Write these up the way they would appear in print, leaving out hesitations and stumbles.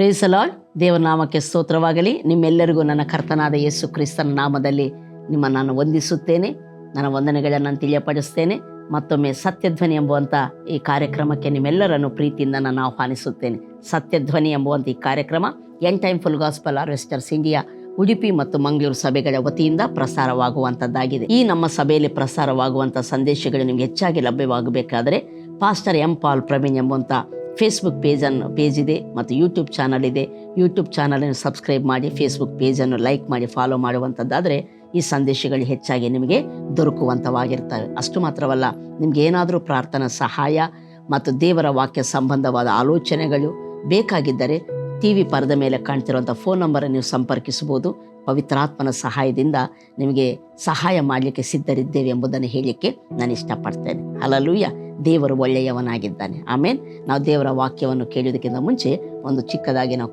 Price the lord. ದೇವರ ನಾಮಕ್ಕೆ ಸ್ತೋತ್ರವಾಗಲಿ. ನಿಮ್ಮೆಲ್ಲರಿಗೂ ನನ್ನ ಕರ್ತನಾದ ಯೇಸು ಕ್ರಿಸ್ತನ ನಾಮದಲ್ಲಿ ನಾನು ವಂದಿಸುತ್ತೇನೆ. ನನ್ನ ವಂದನೆಗಳನ್ನು ತಿಳಿಯಪಡಿಸ್ತೇನೆ. ಮತ್ತೊಮ್ಮೆ ಸತ್ಯಧ್ವನಿ ಎಂಬುವಂಥ ಈ ಕಾರ್ಯಕ್ರಮಕ್ಕೆ ನಿಮ್ಮೆಲ್ಲರನ್ನು ಪ್ರೀತಿಯಿಂದ ನಾನು ಆಹ್ವಾನಿಸುತ್ತೇನೆ. ಸತ್ಯಧ್ವನಿ ಎಂಬುವಂಥ ಈ ಕಾರ್ಯಕ್ರಮ end time full gospel harvesters India Udupi ಮತ್ತು ಮಂಗಳೂರು ಸಭೆಗಳ ವತಿಯಿಂದ ಪ್ರಸಾರವಾಗುವಂಥದ್ದಾಗಿದೆ. ಈ ನಮ್ಮ ಸಭೆಯಲ್ಲಿ ಪ್ರಸಾರವಾಗುವಂಥ ಸಂದೇಶಗಳು ನಿಮಗೆ ಹೆಚ್ಚಾಗಿ ಲಭ್ಯವಾಗಬೇಕಾದರೆ ಪಾಸ್ಟರ್ ಎಂ ಪಾಲ್ ಪ್ರವೀಣ್ ಎಂಬುವಂಥ ಫೇಸ್ಬುಕ್ ಪೇಜ್ ಇದೆ ಮತ್ತು ಯೂಟ್ಯೂಬ್ ಚಾನಲ್ ಇದೆ. ಯೂಟ್ಯೂಬ್ ಚಾನಲನ್ನು ಸಬ್ಸ್ಕ್ರೈಬ್ ಮಾಡಿ, ಫೇಸ್ಬುಕ್ ಪೇಜನ್ನು ಲೈಕ್ ಮಾಡಿ, ಫಾಲೋ ಮಾಡುವಂಥದ್ದಾದರೆ ಈ ಸಂದೇಶಗಳು ಹೆಚ್ಚಾಗಿ ನಿಮಗೆ ದೊರಕುವಂಥವಾಗಿರ್ತವೆ. ಅಷ್ಟು ಮಾತ್ರವಲ್ಲ, ನಿಮ್ಗೆ ಏನಾದರೂ ಪ್ರಾರ್ಥನಾ ಸಹಾಯ ಮತ್ತು ದೇವರ ವಾಕ್ಯ ಸಂಬಂಧವಾದ ಆಲೋಚನೆಗಳು ಬೇಕಾಗಿದ್ದರೆ TV ಪರದ ಮೇಲೆ ಕಾಣ್ತಿರುವಂಥ ಫೋನ್ ನಂಬರನ್ನು ನೀವು ಸಂಪರ್ಕಿಸಬಹುದು. ಪವಿತ್ರಾತ್ಮನ ಸಹಾಯದಿಂದ ನಿಮಗೆ ಸಹಾಯ ಮಾಡಲಿಕ್ಕೆ ಸಿದ್ಧರಿದ್ದೇವೆ ಎಂಬುದನ್ನು ಹೇಳಲಿಕ್ಕೆ ನಾನು ಇಷ್ಟಪಡ್ತೇನೆ. ಹಲ್ಲೆಲೂಯಾ. ದೇವರು ಒಳ್ಳೆಯವನಾಗಿದ್ದಾನೆ. ಆಮೇನ್. ನಾವು ದೇವರ ವಾಕ್ಯವನ್ನು ಕೇಳೋದಕ್ಕಿಂತ ಮುಂಚೆ ಒಂದು ಚಿಕ್ಕದಾಗಿ ನಾವು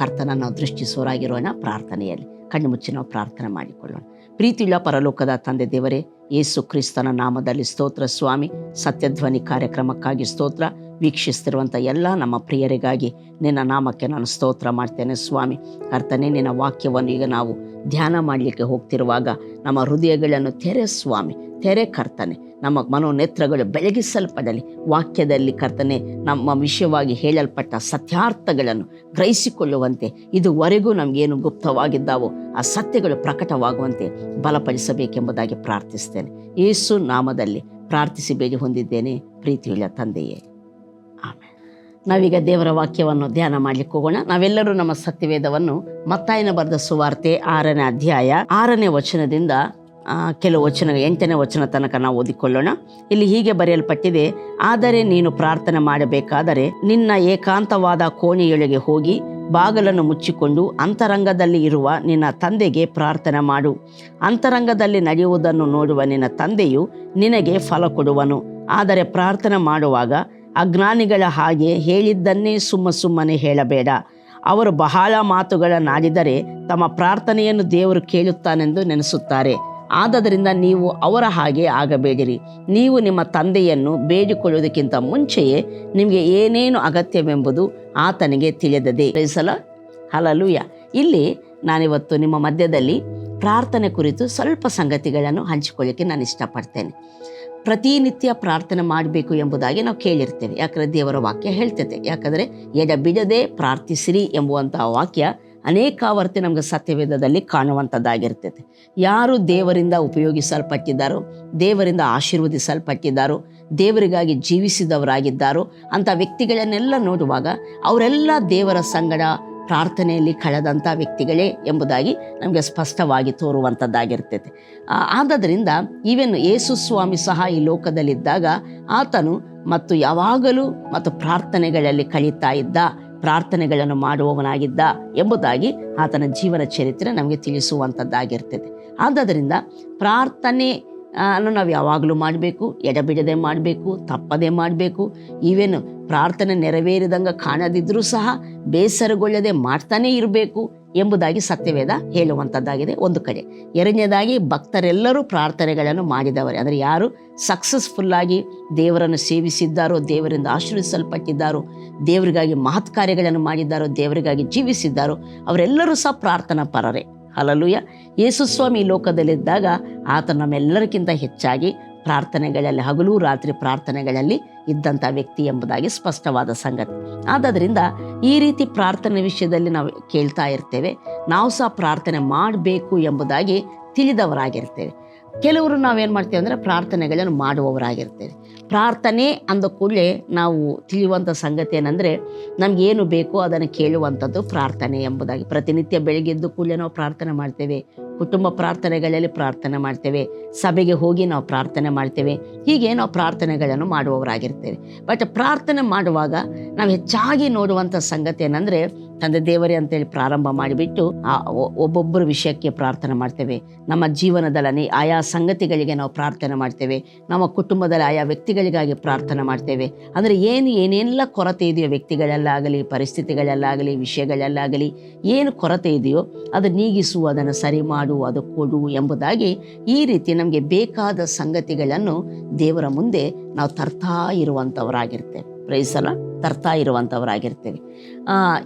ಕರ್ತನ ನಾವು ದೃಷ್ಟಿಸೋರಾಗಿರೋಣ. ಪ್ರಾರ್ಥನೆಯಲ್ಲಿ ಕಣ್ಣು ಮುಚ್ಚಿ ನಾವು ಪ್ರಾರ್ಥನೆ ಮಾಡಿಕೊಳ್ಳೋಣ. ಪ್ರೀತಿಯುಳ್ಳ ಪರಲೋಕದ ತಂದೆ ದೇವರೇ, ಯೇಸು ಕ್ರಿಸ್ತನ ನಾಮದಲ್ಲಿ ಸ್ತೋತ್ರ ಸ್ವಾಮಿ. ಸತ್ಯಧ್ವನಿ ಕಾರ್ಯಕ್ರಮಕ್ಕಾಗಿ ಸ್ತೋತ್ರ. ವೀಕ್ಷಿಸ್ತಿರುವಂಥ ಎಲ್ಲ ನಮ್ಮ ಪ್ರಿಯರಿಗಾಗಿ ನಿನ್ನ ನಾಮಕ್ಕೆ ನಾನು ಸ್ತೋತ್ರ ಮಾಡ್ತೇನೆ ಸ್ವಾಮಿ. ಕರ್ತನೇ, ನಿನ್ನ ವಾಕ್ಯವನ್ನು ಈಗ ನಾವು ಧ್ಯಾನ ಮಾಡಲಿಕ್ಕೆ ಹೋಗ್ತಿರುವಾಗ ನಮ್ಮ ಹೃದಯಗಳನ್ನು ತೆರೆ ಸ್ವಾಮಿ, ತೆರೆ ಕರ್ತನೆ. ನಮ್ಮ ಮನೋನೇತ್ರಗಳು ಬೆಳಗಿಸಲ್ಪಡಲಿ. ವಾಕ್ಯದಲ್ಲಿ ಕರ್ತನೆ ನಮ್ಮ ವಿಷಯವಾಗಿ ಹೇಳಲ್ಪಟ್ಟ ಸತ್ಯಾರ್ಥಗಳನ್ನು ಗ್ರಹಿಸಿಕೊಳ್ಳುವಂತೆ, ಇದುವರೆಗೂ ನಮಗೇನು ಗುಪ್ತವಾಗಿದ್ದಾವೋ ಆ ಸತ್ಯಗಳು ಪ್ರಕಟವಾಗುವಂತೆ ಬಲಪಡಿಸಬೇಕೆಂಬುದಾಗಿ ಪ್ರಾರ್ಥಿಸ್ತೇನೆ. ಯೇಸು ನಾಮದಲ್ಲಿ ಪ್ರಾರ್ಥಿಸಿ ಬೇಡಿ ಹೊಂದಿದ್ದೇನೆ, ಪ್ರೀತಿಯುಳ್ಳ ತಂದೆಯೇ, ಆಮೇಲೆ. ನಾವೀಗ ದೇವರ ವಾಕ್ಯವನ್ನು ಧ್ಯಾನ ಮಾಡಲಿಕ್ಕೆ ಹೋಗೋಣ. ನಾವೆಲ್ಲರೂ ನಮ್ಮ ಸತ್ಯವೇದವನ್ನು ಮತ್ತಾಯನ ಬರೆದ ಸುವಾರ್ತೆ 6ನೇ ಅಧ್ಯಾಯ 6ನೇ ವಚನದಿಂದ ಕೆಲವು ವಚನ 8ನೇ ವಚನ ತನಕ ನಾವು ಓದಿಕೊಳ್ಳೋಣ. ಇಲ್ಲಿ ಹೀಗೆ ಬರೆಯಲ್ಪಟ್ಟಿದೆ: ಆದರೆ ನೀನು ಪ್ರಾರ್ಥನೆ ಮಾಡಬೇಕಾದರೆ ನಿನ್ನ ಏಕಾಂತವಾದ ಕೋಣೆಯೊಳಗೆ ಹೋಗಿ ಬಾಗಿಲನ್ನು ಮುಚ್ಚಿಕೊಂಡು ಅಂತರಂಗದಲ್ಲಿ ಇರುವ ನಿನ್ನ ತಂದೆಗೆ ಪ್ರಾರ್ಥನೆ ಮಾಡು. ಅಂತರಂಗದಲ್ಲಿ ನಡೆಯುವುದನ್ನು ನೋಡುವ ನಿನ್ನ ತಂದೆಯು ನಿನಗೆ ಫಲ ಕೊಡುವನು. ಆದರೆ ಪ್ರಾರ್ಥನೆ ಮಾಡುವಾಗ ಅಜ್ಞಾನಿಗಳ ಹಾಗೆ ಹೇಳಿದ್ದನ್ನೇ ಸುಮ್ಮನೆ ಹೇಳಬೇಡ. ಅವರು ಬಹಳ ಮಾತುಗಳನ್ನಾಡಿದರೆ ತಮ್ಮ ಪ್ರಾರ್ಥನೆಯನ್ನು ದೇವರು ಕೇಳುತ್ತಾನೆಂದು ನೆನೆಸುತ್ತಾರೆ. ಆದ್ದರಿಂದ ನೀವು ಅವರ ಹಾಗೆ ಆಗಬೇಡಿರಿ. ನೀವು ನಿಮ್ಮ ತಂದೆಯನ್ನು ಬೇಡಿಕೊಳ್ಳುವುದಕ್ಕಿಂತ ಮುಂಚೆಯೇ ನಿಮಗೆ ಏನೇನು ಅಗತ್ಯವೆಂಬುದು ಆತನಿಗೆ ತಿಳಿದದೆ. ಹಲ್ಲೆಲೂಯಾ. ಇಲ್ಲಿ ನಾನಿವತ್ತು ನಿಮ್ಮ ಮಧ್ಯದಲ್ಲಿ ಪ್ರಾರ್ಥನೆ ಕುರಿತು ಸ್ವಲ್ಪ ಸಂಗತಿಗಳನ್ನು ಹಂಚಿಕೊಳ್ಳಿಕ್ಕೆ ನಾನು ಇಷ್ಟಪಡ್ತೇನೆ. ಪ್ರತಿನಿತ್ಯ ಪ್ರಾರ್ಥನೆ ಮಾಡಬೇಕು ಎಂಬುದಾಗಿ ನಾವು ಕೇಳಿರ್ತೇವೆ. ಯಾಕಂದರೆ ದೇವರ ವಾಕ್ಯ ಹೇಳ್ತೈತೆ. ಯಾಕಂದರೆ ಎಡಬಿಡದೆ ಪ್ರಾರ್ಥಿಸಿರಿ ಎಂಬುವಂಥ ವಾಕ್ಯ ಅನೇಕಾವರ್ತಿ ನಮಗೆ ಸತ್ಯವೇದದಲ್ಲಿ ಕಾಣುವಂಥದ್ದಾಗಿರ್ತೈತೆ. ಯಾರು ದೇವರಿಂದ ಉಪಯೋಗಿಸಲ್ಪಟ್ಟಿದ್ದಾರೋ, ದೇವರಿಂದ ಆಶೀರ್ವದಿಸಲ್ಪಟ್ಟಿದ್ದಾರೋ, ದೇವರಿಗಾಗಿ ಜೀವಿಸಿದವರಾಗಿದ್ದಾರೋ ಅಂಥ ವ್ಯಕ್ತಿಗಳನ್ನೆಲ್ಲ ನೋಡುವಾಗ ಅವರೆಲ್ಲ ದೇವರ ಸಂಗಡ ಪ್ರಾರ್ಥನೆಯಲ್ಲಿ ಕಳೆದಂಥ ವ್ಯಕ್ತಿಗಳೇ ಎಂಬುದಾಗಿ ನಮಗೆ ಸ್ಪಷ್ಟವಾಗಿ ತೋರುವಂಥದ್ದಾಗಿರ್ತೈತೆ. ಆದ್ದರಿಂದ ಈವನ್ ಯೇಸು ಸ್ವಾಮಿ ಸಹ ಈ ಲೋಕದಲ್ಲಿದ್ದಾಗ ಆತನು ಮತ್ತು ಯಾವಾಗಲೂ ಮತ್ತು ಪ್ರಾರ್ಥನೆಗಳಲ್ಲಿ ಕಳೀತಾ ಇದ್ದ, ಪ್ರಾರ್ಥನೆಗಳನ್ನು ಮಾಡುವವನಾಗಿದ್ದ ಎಂಬುದಾಗಿ ಆತನ ಜೀವನ ಚರಿತ್ರೆ ನಮಗೆ ತಿಳಿಸುವಂಥದ್ದಾಗಿರ್ತದೆ. ಆದ್ದರಿಂದ ಪ್ರಾರ್ಥನೆ ನಾವು ಯಾವಾಗಲೂ ಮಾಡಬೇಕು, ಎಡಬಿಡದೆ ಮಾಡಬೇಕು, ತಪ್ಪದೆ ಮಾಡಬೇಕು. ಈವೇನು ಪ್ರಾರ್ಥನೆ ನೆರವೇರಿದಂಗೆ ಕಾಣದಿದ್ದರೂ ಸಹ ಬೇಸರಗೊಳ್ಳದೆ ಮಾಡ್ತಾನೇ ಇರಬೇಕು ಎಂಬುದಾಗಿ ಸತ್ಯವೇದ ಹೇಳುವಂಥದ್ದಾಗಿದೆ ಒಂದು ಕಡೆ. ಎರಡನೇದಾಗಿ ಭಕ್ತರೆಲ್ಲರೂ ಪ್ರಾರ್ಥನೆಗಳನ್ನು ಮಾಡಿದವರೇ. ಅಂದರೆ ಯಾರು ಸಕ್ಸಸ್ಫುಲ್ಲಾಗಿ ದೇವರನ್ನು ಸೇವಿಸಿದ್ದಾರೋ, ದೇವರಿಂದ ಆಶೀರ್ವಿಸಲ್ಪಟ್ಟಿದ್ದಾರೋ, ದೇವರಿಗಾಗಿ ಮಹತ್ ಕಾರ್ಯಗಳನ್ನು ಮಾಡಿದ್ದಾರೋ, ದೇವರಿಗಾಗಿ ಜೀವಿಸಿದ್ದಾರೋ ಅವರೆಲ್ಲರೂ ಸಹ ಪ್ರಾರ್ಥನಾ ಪರರೇ. ಹಲ್ಲೆಲೂಯಾ. ಯೇಸು ಸ್ವಾಮಿ ಲೋಕದಲ್ಲಿದ್ದಾಗ ಆತ ನಮ್ಮೆಲ್ಲರಿಗಿಂತ ಹೆಚ್ಚಾಗಿ ಪ್ರಾರ್ಥನೆಗಳಲ್ಲಿ, ಹಗಲು ರಾತ್ರಿ ಪ್ರಾರ್ಥನೆಗಳಲ್ಲಿ ಇದ್ದಂಥ ವ್ಯಕ್ತಿ ಎಂಬುದಾಗಿ ಸ್ಪಷ್ಟವಾದ ಸಂಗತಿ. ಆದ್ದರಿಂದ ಈ ರೀತಿ ಪ್ರಾರ್ಥನೆ ವಿಷಯದಲ್ಲಿ ನಾವು ಕೇಳ್ತಾ ಇರ್ತೇವೆ. ನಾವು ಸಹ ಪ್ರಾರ್ಥನೆ ಮಾಡಬೇಕು ಎಂಬುದಾಗಿ ತಿಳಿದವರಾಗಿರ್ತೇವೆ. ಕೆಲವರು ನಾವೇನು ಮಾಡ್ತೇವೆ ಅಂದರೆ ಪ್ರಾರ್ಥನೆಗಳನ್ನು ಮಾಡುವವರಾಗಿರ್ತೇವೆ. ಪ್ರಾರ್ಥನೆ ಅಂದ ಕೂಡಲೇ ನಾವು ತಿಳಿಯುವಂಥ ಸಂಗತಿ ಏನಂದರೆ, ನಮಗೇನು ಬೇಕೋ ಅದನ್ನು ಕೇಳುವಂಥದ್ದು ಪ್ರಾರ್ಥನೆ ಎಂಬುದಾಗಿ. ಪ್ರತಿನಿತ್ಯ ಬೆಳಗ್ಗೆ ಎದ್ದು ಕೂಡಲೇ ನಾವು ಪ್ರಾರ್ಥನೆ ಮಾಡ್ತೇವೆ. ಕುಟುಂಬ ಪ್ರಾರ್ಥನೆಗಳಲ್ಲಿ ಪ್ರಾರ್ಥನೆ ಮಾಡ್ತೇವೆ. ಸಭೆಗೆ ಹೋಗಿ ನಾವು ಪ್ರಾರ್ಥನೆ ಮಾಡ್ತೇವೆ. ಹೀಗೆ ನಾವು ಪ್ರಾರ್ಥನೆಗಳನ್ನು ಮಾಡುವವರಾಗಿರ್ತೇವೆ. ಬಟ್ ಪ್ರಾರ್ಥನೆ ಮಾಡುವಾಗ ನಾವು ಹೆಚ್ಚಾಗಿ ನೋಡುವಂಥ ಸಂಗತಿ ಏನಂದರೆ, ತಂದೆ ದೇವರೇ ಅಂತೇಳಿ ಪ್ರಾರಂಭ ಮಾಡಿಬಿಟ್ಟು ಒಬ್ಬೊಬ್ಬರ ವಿಷಯಕ್ಕೆ ಪ್ರಾರ್ಥನೆ ಮಾಡ್ತೇವೆ. ನಮ್ಮ ಜೀವನದಲ್ಲಿ ಆಯಾ ಸಂಗತಿಗಳಿಗೆ ನಾವು ಪ್ರಾರ್ಥನೆ ಮಾಡ್ತೇವೆ. ನಮ್ಮ ಕುಟುಂಬದಲ್ಲಿ ಆಯಾ ವ್ಯಕ್ತಿಗಳಿಗಾಗಿ ಪ್ರಾರ್ಥನೆ ಮಾಡ್ತೇವೆ. ಅಂದರೆ ಏನೆಲ್ಲ ಕೊರತೆ ಇದೆಯೋ, ವ್ಯಕ್ತಿಗಳಲ್ಲಾಗಲಿ, ಪರಿಸ್ಥಿತಿಗಳಲ್ಲಾಗಲಿ, ವಿಷಯಗಳಲ್ಲಾಗಲಿ ಏನು ಕೊರತೆ ಇದೆಯೋ ಅದು ನೀಗಿಸು, ಅದನ್ನು ಸರಿ ಮಾಡು, ಅದು ಕೊಡು ಎಂಬುದಾಗಿ ಈ ರೀತಿ ನಮಗೆ ಬೇಕಾದ ಸಂಗತಿಗಳನ್ನು ದೇವರ ಮುಂದೆ ನಾವು ತರ್ತಾ ಇರುವಂಥವರಾಗಿರ್ತೇವೆ. ಪ್ರೈಸಲ್ಲ ತರ್ತಾ ಇರುವಂಥವರಾಗಿರ್ತೇವೆ.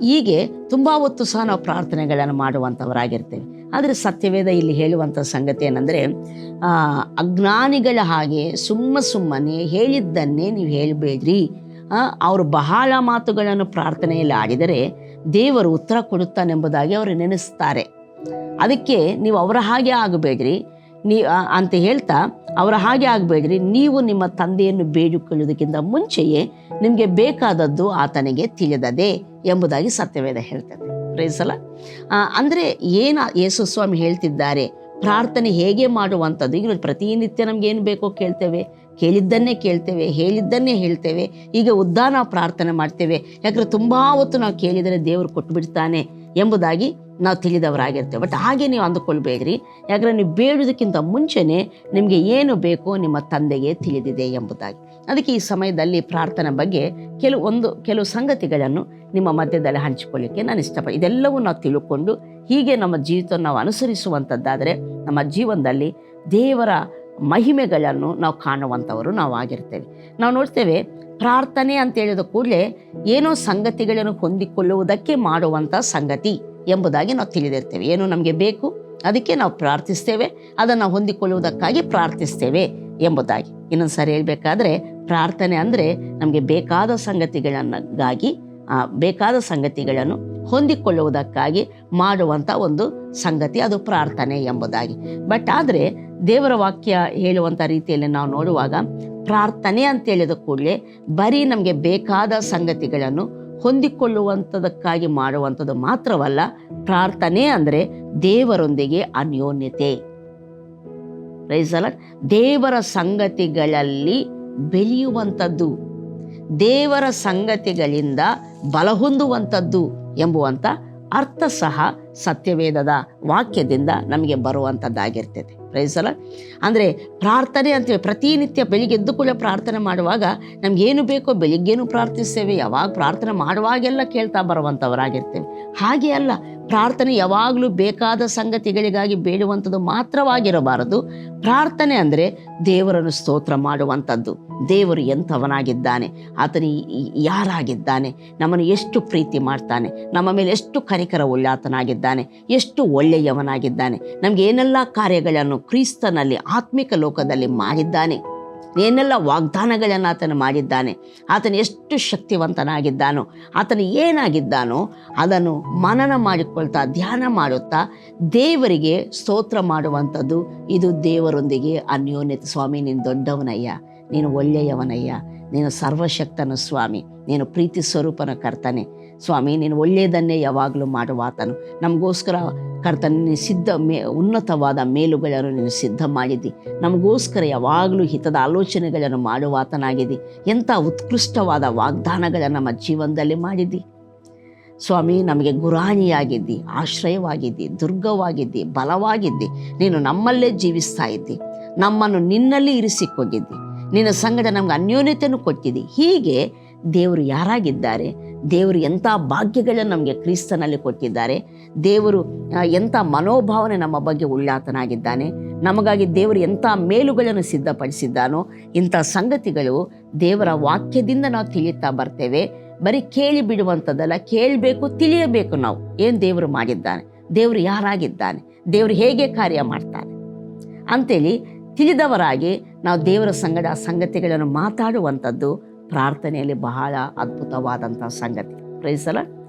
ಹೀಗೆ ತುಂಬ ಹೊತ್ತು ಸಹ ನಾವು ಪ್ರಾರ್ಥನೆಗಳನ್ನು ಮಾಡುವಂಥವರಾಗಿರ್ತೇವೆ. ಆದರೆ ಸತ್ಯವೇದ ಇಲ್ಲಿ ಹೇಳುವಂಥ ಸಂಗತಿ ಏನಂದರೆ, ಅಜ್ಞಾನಿಗಳ ಹಾಗೆ ಸುಮ್ಮನೆ ಹೇಳಿದ್ದನ್ನೇ ನೀವು ಹೇಳಬೇಡ್ರಿ. ಅವರು ಬಹಳ ಮಾತುಗಳನ್ನು ಪ್ರಾರ್ಥನೆಯಲ್ಲಿ ಆಡಿದರೆ ದೇವರು ಉತ್ತರ ಕೊಡುತ್ತಾನೆಂಬುದಾಗಿ ಅವರು ನೆನೆಸ್ತಾರೆ. ಅದಕ್ಕೆ ನೀವು ಅವರ ಹಾಗೆ ಆಗಬೇಡ್ರಿ ಅಂತ ಹೇಳ್ತಾ, ಅವರ ಹಾಗೆ ಆಗಬೇಡ್ರಿ, ನೀವು ನಿಮ್ಮ ತಂದೆಯನ್ನು ಬೇಡಿಕೊಳ್ಳುವುದಕ್ಕಿಂತ ಮುಂಚೆಯೇ ನಿಮಗೆ ಬೇಕಾದದ್ದು ಆತನಿಗೆ ತಿಳಿದದೆ ಎಂಬುದಾಗಿ ಸತ್ಯವೇದ ಹೇಳ್ತದೆ. ಪ್ರೈಸಲ್ಲ. ಅಂದರೆ ಏನು ಯೇಸು ಸ್ವಾಮಿ ಹೇಳ್ತಿದ್ದಾರೆ, ಪ್ರಾರ್ಥನೆ ಹೇಗೆ ಮಾಡುವಂಥದ್ದು. ಈಗ ಪ್ರತಿನಿತ್ಯ ನಮಗೇನು ಬೇಕೋ ಕೇಳ್ತೇವೆ, ಕೇಳಿದ್ದನ್ನೇ ಕೇಳ್ತೇವೆ, ಹೇಳಿದ್ದನ್ನೇ ಹೇಳ್ತೇವೆ. ಈಗ ಉದ್ದಾನ ಪ್ರಾರ್ಥನೆ ಮಾಡ್ತೇವೆ, ಯಾಕಂದರೆ ತುಂಬ ಹೊತ್ತು ನಾವು ಕೇಳಿದರೆ ದೇವರು ಕೊಟ್ಟುಬಿಡ್ತಾನೆ ಎಂಬುದಾಗಿ ನಾವು ತಿಳಿದವರಾಗಿರ್ತೇವೆ. ಬಟ್ ಹಾಗೆ ನೀವು ಅಂದುಕೊಳ್ಬೇಡ್ರಿ, ಯಾಕಂದರೆ ನೀವು ಬೇಡುವುದಕ್ಕಿಂತ ಮುಂಚೆನೇ ನಿಮಗೆ ಏನು ಬೇಕೋ ನಿಮ್ಮ ತಂದೆಗೆ ತಿಳಿದಿದೆ ಎಂಬುದಾಗಿ. ಅದಕ್ಕೆ ಈ ಸಮಯದಲ್ಲಿ ಪ್ರಾರ್ಥನೆ ಬಗ್ಗೆ ಕೆಲವು ಸಂಗತಿಗಳನ್ನು ನಿಮ್ಮ ಮಧ್ಯದಲ್ಲಿ ಹಂಚಿಕೊಳ್ಳಿಕ್ಕೆ ನಾನು ಇಷ್ಟಪಡ್ತೀನಿ. ಇದೆಲ್ಲವೂ ನಾವು ತಿಳ್ಕೊಂಡು ಹೀಗೆ ನಮ್ಮ ಜೀವಿತವನ್ನು ನಾವು ಅನುಸರಿಸುವಂಥದ್ದಾದರೆ ನಮ್ಮ ಜೀವನದಲ್ಲಿ ದೇವರ ಮಹಿಮೆಗಳನ್ನು ನಾವು ಕಾಣುವಂಥವರು ನಾವು ಆಗಿರ್ತೇವೆ. ನಾವು ನೋಡ್ತೇವೆ, ಪ್ರಾರ್ಥನೆ ಅಂತ ಹೇಳಿದ ಕೂಡಲೇ ಏನೋ ಸಂಗತಿಗಳನ್ನು ಹೊಂದಿಕೊಳ್ಳುವುದಕ್ಕೆ ಮಾಡುವಂಥ ಸಂಗತಿ ಎಂಬುದಾಗಿ ನಾವು ತಿಳಿದಿರ್ತೇವೆ. ಏನು ನಮಗೆ ಬೇಕು ಅದಕ್ಕೆ ನಾವು ಪ್ರಾರ್ಥಿಸ್ತೇವೆ, ಅದನ್ನು ಹೊಂದಿಕೊಳ್ಳುವುದಕ್ಕಾಗಿ ಪ್ರಾರ್ಥಿಸ್ತೇವೆ ಎಂಬುದಾಗಿ. ಇನ್ನೊಂದು ಸಾರಿ ಹೇಳಬೇಕಾದ್ರೆ, ಪ್ರಾರ್ಥನೆ ಅಂದರೆ ನಮಗೆ ಬೇಕಾದ ಸಂಗತಿಗಳನ್ನು ಹೊಂದಿಕೊಳ್ಳುವುದಕ್ಕಾಗಿ ಮಾಡುವಂಥ ಒಂದು ಸಂಗತಿ, ಅದು ಪ್ರಾರ್ಥನೆ ಎಂಬುದಾಗಿ. ಬಟ್ ಆದರೆ ದೇವರ ವಾಕ್ಯ ಹೇಳುವಂಥ ರೀತಿಯಲ್ಲಿ ನಾವು ನೋಡುವಾಗ, ಪ್ರಾರ್ಥನೆ ಅಂತ ಹೇಳಿದ ಕೂಡಲೇ ಬರೀ ನಮಗೆ ಬೇಕಾದ ಸಂಗತಿಗಳನ್ನು ಹೊಂದಿಕೊಳ್ಳುವಂಥದಕ್ಕಾಗಿ ಮಾಡುವಂಥದ್ದು ಮಾತ್ರವಲ್ಲ. ಪ್ರಾರ್ಥನೆ ಅಂದರೆ ದೇವರೊಂದಿಗೆ ಅನ್ಯೋನ್ಯತೆ. ದೇವರ ಸಂಗತಿಗಳಲ್ಲಿ ಬೆಳೆಯುವಂಥದ್ದು, ದೇವರ ಸಂಗತಿಗಳಿಂದ ಬಲ ಹೊಂದುವಂಥದ್ದು ಎಂಬುವಂಥ ಅರ್ಥ ಸಹ ಸತ್ಯವೇದದ ವಾಕ್ಯದಿಂದ ನಮಗೆ ಬರುವಂಥದ್ದಾಗಿರ್ತದೆ. ಪ್ರೈಸಲ. ಅಂದರೆ ಪ್ರಾರ್ಥನೆ ಅಂತೇಳಿ ಪ್ರತಿನಿತ್ಯ ಬೆಳಿಗ್ಗೆ ಎದ್ದು ಕೂಡ ಪ್ರಾರ್ಥನೆ ಮಾಡುವಾಗ ನಮಗೇನು ಬೇಕೋ ಬೆಳಿಗ್ಗೆನೂ ಪ್ರಾರ್ಥಿಸ್ತೇವೆ, ಯಾವಾಗ ಪ್ರಾರ್ಥನೆ ಮಾಡುವಾಗೆಲ್ಲ ಕೇಳ್ತಾ ಬರುವಂಥವರಾಗಿರ್ತೇವೆ. ಹಾಗೆ ಅಲ್ಲ, ಪ್ರಾರ್ಥನೆ ಯಾವಾಗಲೂ ಬೇಕಾದ ಸಂಗತಿಗಳಿಗಾಗಿ ಬೇಡುವಂಥದ್ದು ಮಾತ್ರವಾಗಿರಬಾರದು. ಪ್ರಾರ್ಥನೆ ಅಂದರೆ ದೇವರನ್ನು ಸ್ತೋತ್ರ ಮಾಡುವಂಥದ್ದು. ದೇವರು ಎಂಥವನಾಗಿದ್ದಾನೆ, ಆತನು ಯಾರಾಗಿದ್ದಾನೆ, ನಮ್ಮನ್ನು ಎಷ್ಟು ಪ್ರೀತಿ ಮಾಡ್ತಾನೆ, ನಮ್ಮ ಮೇಲೆ ಎಷ್ಟು ಕನಿಕರ ಉಳ್ಳಾತನಾಗಿದ್ದಾನೆ, ಎಷ್ಟು ಒಳ್ಳೆಯವನಾಗಿದ್ದಾನೆ, ನಮಗೆ ಏನೆಲ್ಲ ಕಾರ್ಯಗಳನ್ನು ಕ್ರಿಸ್ತನಲ್ಲಿ ಆತ್ಮಿಕ ಲೋಕದಲ್ಲಿ ಮಾಡಿದ್ದಾನೆ, ಏನೆಲ್ಲ ವಾಗ್ದಾನಗಳನ್ನು ಆತನು ಮಾಡಿದ್ದಾನೆ, ಆತನು ಎಷ್ಟು ಶಕ್ತಿವಂತನಾಗಿದ್ದಾನೋ, ಆತನು ಏನಾಗಿದ್ದಾನೋ ಅದನ್ನು ಮನನ ಮಾಡಿಕೊಳ್ತಾ ಧ್ಯಾನ ಮಾಡುತ್ತಾ ದೇವರಿಗೆ ಸ್ತೋತ್ರ ಮಾಡುವಂಥದ್ದು. ಇದು ದೇವರೊಂದಿಗೆ ಅನ್ಯೋನ್ಯತೆ. ಸ್ವಾಮಿ, ನೀನು ದೊಡ್ಡವನಯ್ಯ, ನೀನು ಒಳ್ಳೆಯವನಯ್ಯ, ನೀನು ಸರ್ವಶಕ್ತನು ಸ್ವಾಮಿ, ನೀನು ಪ್ರೀತಿ ಸ್ವರೂಪನ ಕರ್ತನೆ ಸ್ವಾಮಿ, ನೀನು ಒಳ್ಳೆಯದನ್ನೇ ಯಾವಾಗಲೂ ಮಾಡುವಾತನು. ನಮಗೋಸ್ಕರ ಕರ್ತನ ಉನ್ನತವಾದ ಮೇಲುಗಳನ್ನು ನೀನು ಸಿದ್ಧ ಮಾಡಿದ್ದಿ. ನಮಗೋಸ್ಕರ ಯಾವಾಗಲೂ ಹಿತದ ಆಲೋಚನೆಗಳನ್ನು ಮಾಡುವಾತನಾಗಿದ್ದಿ. ಎಂಥ ಉತ್ಕೃಷ್ಟವಾದ ವಾಗ್ದಾನಗಳನ್ನು ನಮ್ಮ ಜೀವನದಲ್ಲಿ ಮಾಡಿದ್ದಿ ಸ್ವಾಮಿ. ನಮಗೆ ಗುರಾಣಿಯಾಗಿದ್ದಿ, ಆಶ್ರಯವಾಗಿದ್ದಿ, ದುರ್ಗವಾಗಿದ್ದಿ, ಬಲವಾಗಿದ್ದಿ. ನೀನು ನಮ್ಮಲ್ಲೇ ಜೀವಿಸ್ತಾ ಇದ್ದಿ, ನಮ್ಮನ್ನು ನಿನ್ನಲ್ಲಿ ಇರಿಸಿಕೊಂಡಿದ್ದಿ, ನಿನ್ನ ಸಂಗಡ ನಮ್ಗೆ ಅನ್ಯೋನ್ಯತೆಯನ್ನು ಕೊಟ್ಟಿದ್ದಿ. ಹೀಗೆ ದೇವರು ಯಾರಾಗಿದ್ದಾರೆ, ದೇವರು ಎಂಥ ಭಾಗ್ಯಗಳನ್ನು ನಮಗೆ ಕ್ರಿಸ್ತನಲ್ಲಿ ಕೊಟ್ಟಿದ್ದಾರೆ, ದೇವರು ಎಂಥ ಮನೋಭಾವನೆ ನಮ್ಮ ಬಗ್ಗೆ ಉಳ್ಳಾತನಾಗಿದ್ದಾನೆ, ನಮಗಾಗಿ ದೇವರು ಎಂಥ ಮೇಲುಗಳನ್ನು ಸಿದ್ಧಪಡಿಸಿದ್ದಾನೋ, ಇಂಥ ಸಂಗತಿಗಳು ದೇವರ ವಾಕ್ಯದಿಂದ ನಾವು ತಿಳಿಯುತ್ತಾ ಬರ್ತೇವೆ. ಬರೀ ಕೇಳಿ ಬಿಡುವಂಥದ್ದಲ್ಲ, ಕೇಳಬೇಕು, ತಿಳಿಯಬೇಕು. ನಾವು ಏನು ದೇವರು ಮಾಡಿದ್ದಾನೆ, ದೇವರು ಯಾರಾಗಿದ್ದಾನೆ, ದೇವರು ಹೇಗೆ ಕಾರ್ಯ ಮಾಡ್ತಾನೆ ಅಂಥೇಳಿ ತಿಳಿದವರಾಗಿ ನಾವು ದೇವರ ಸಂಗಡ ಸಂಗತಿಗಳನ್ನು ಮಾತಾಡುವಂಥದ್ದು ಪ್ರಾರ್ಥನೆಯಲ್ಲಿ ಬಹಳ ಅದ್ಭುತವಾದಂಥ ಸಂಗತಿ. ಪ್ರೈಸಲ,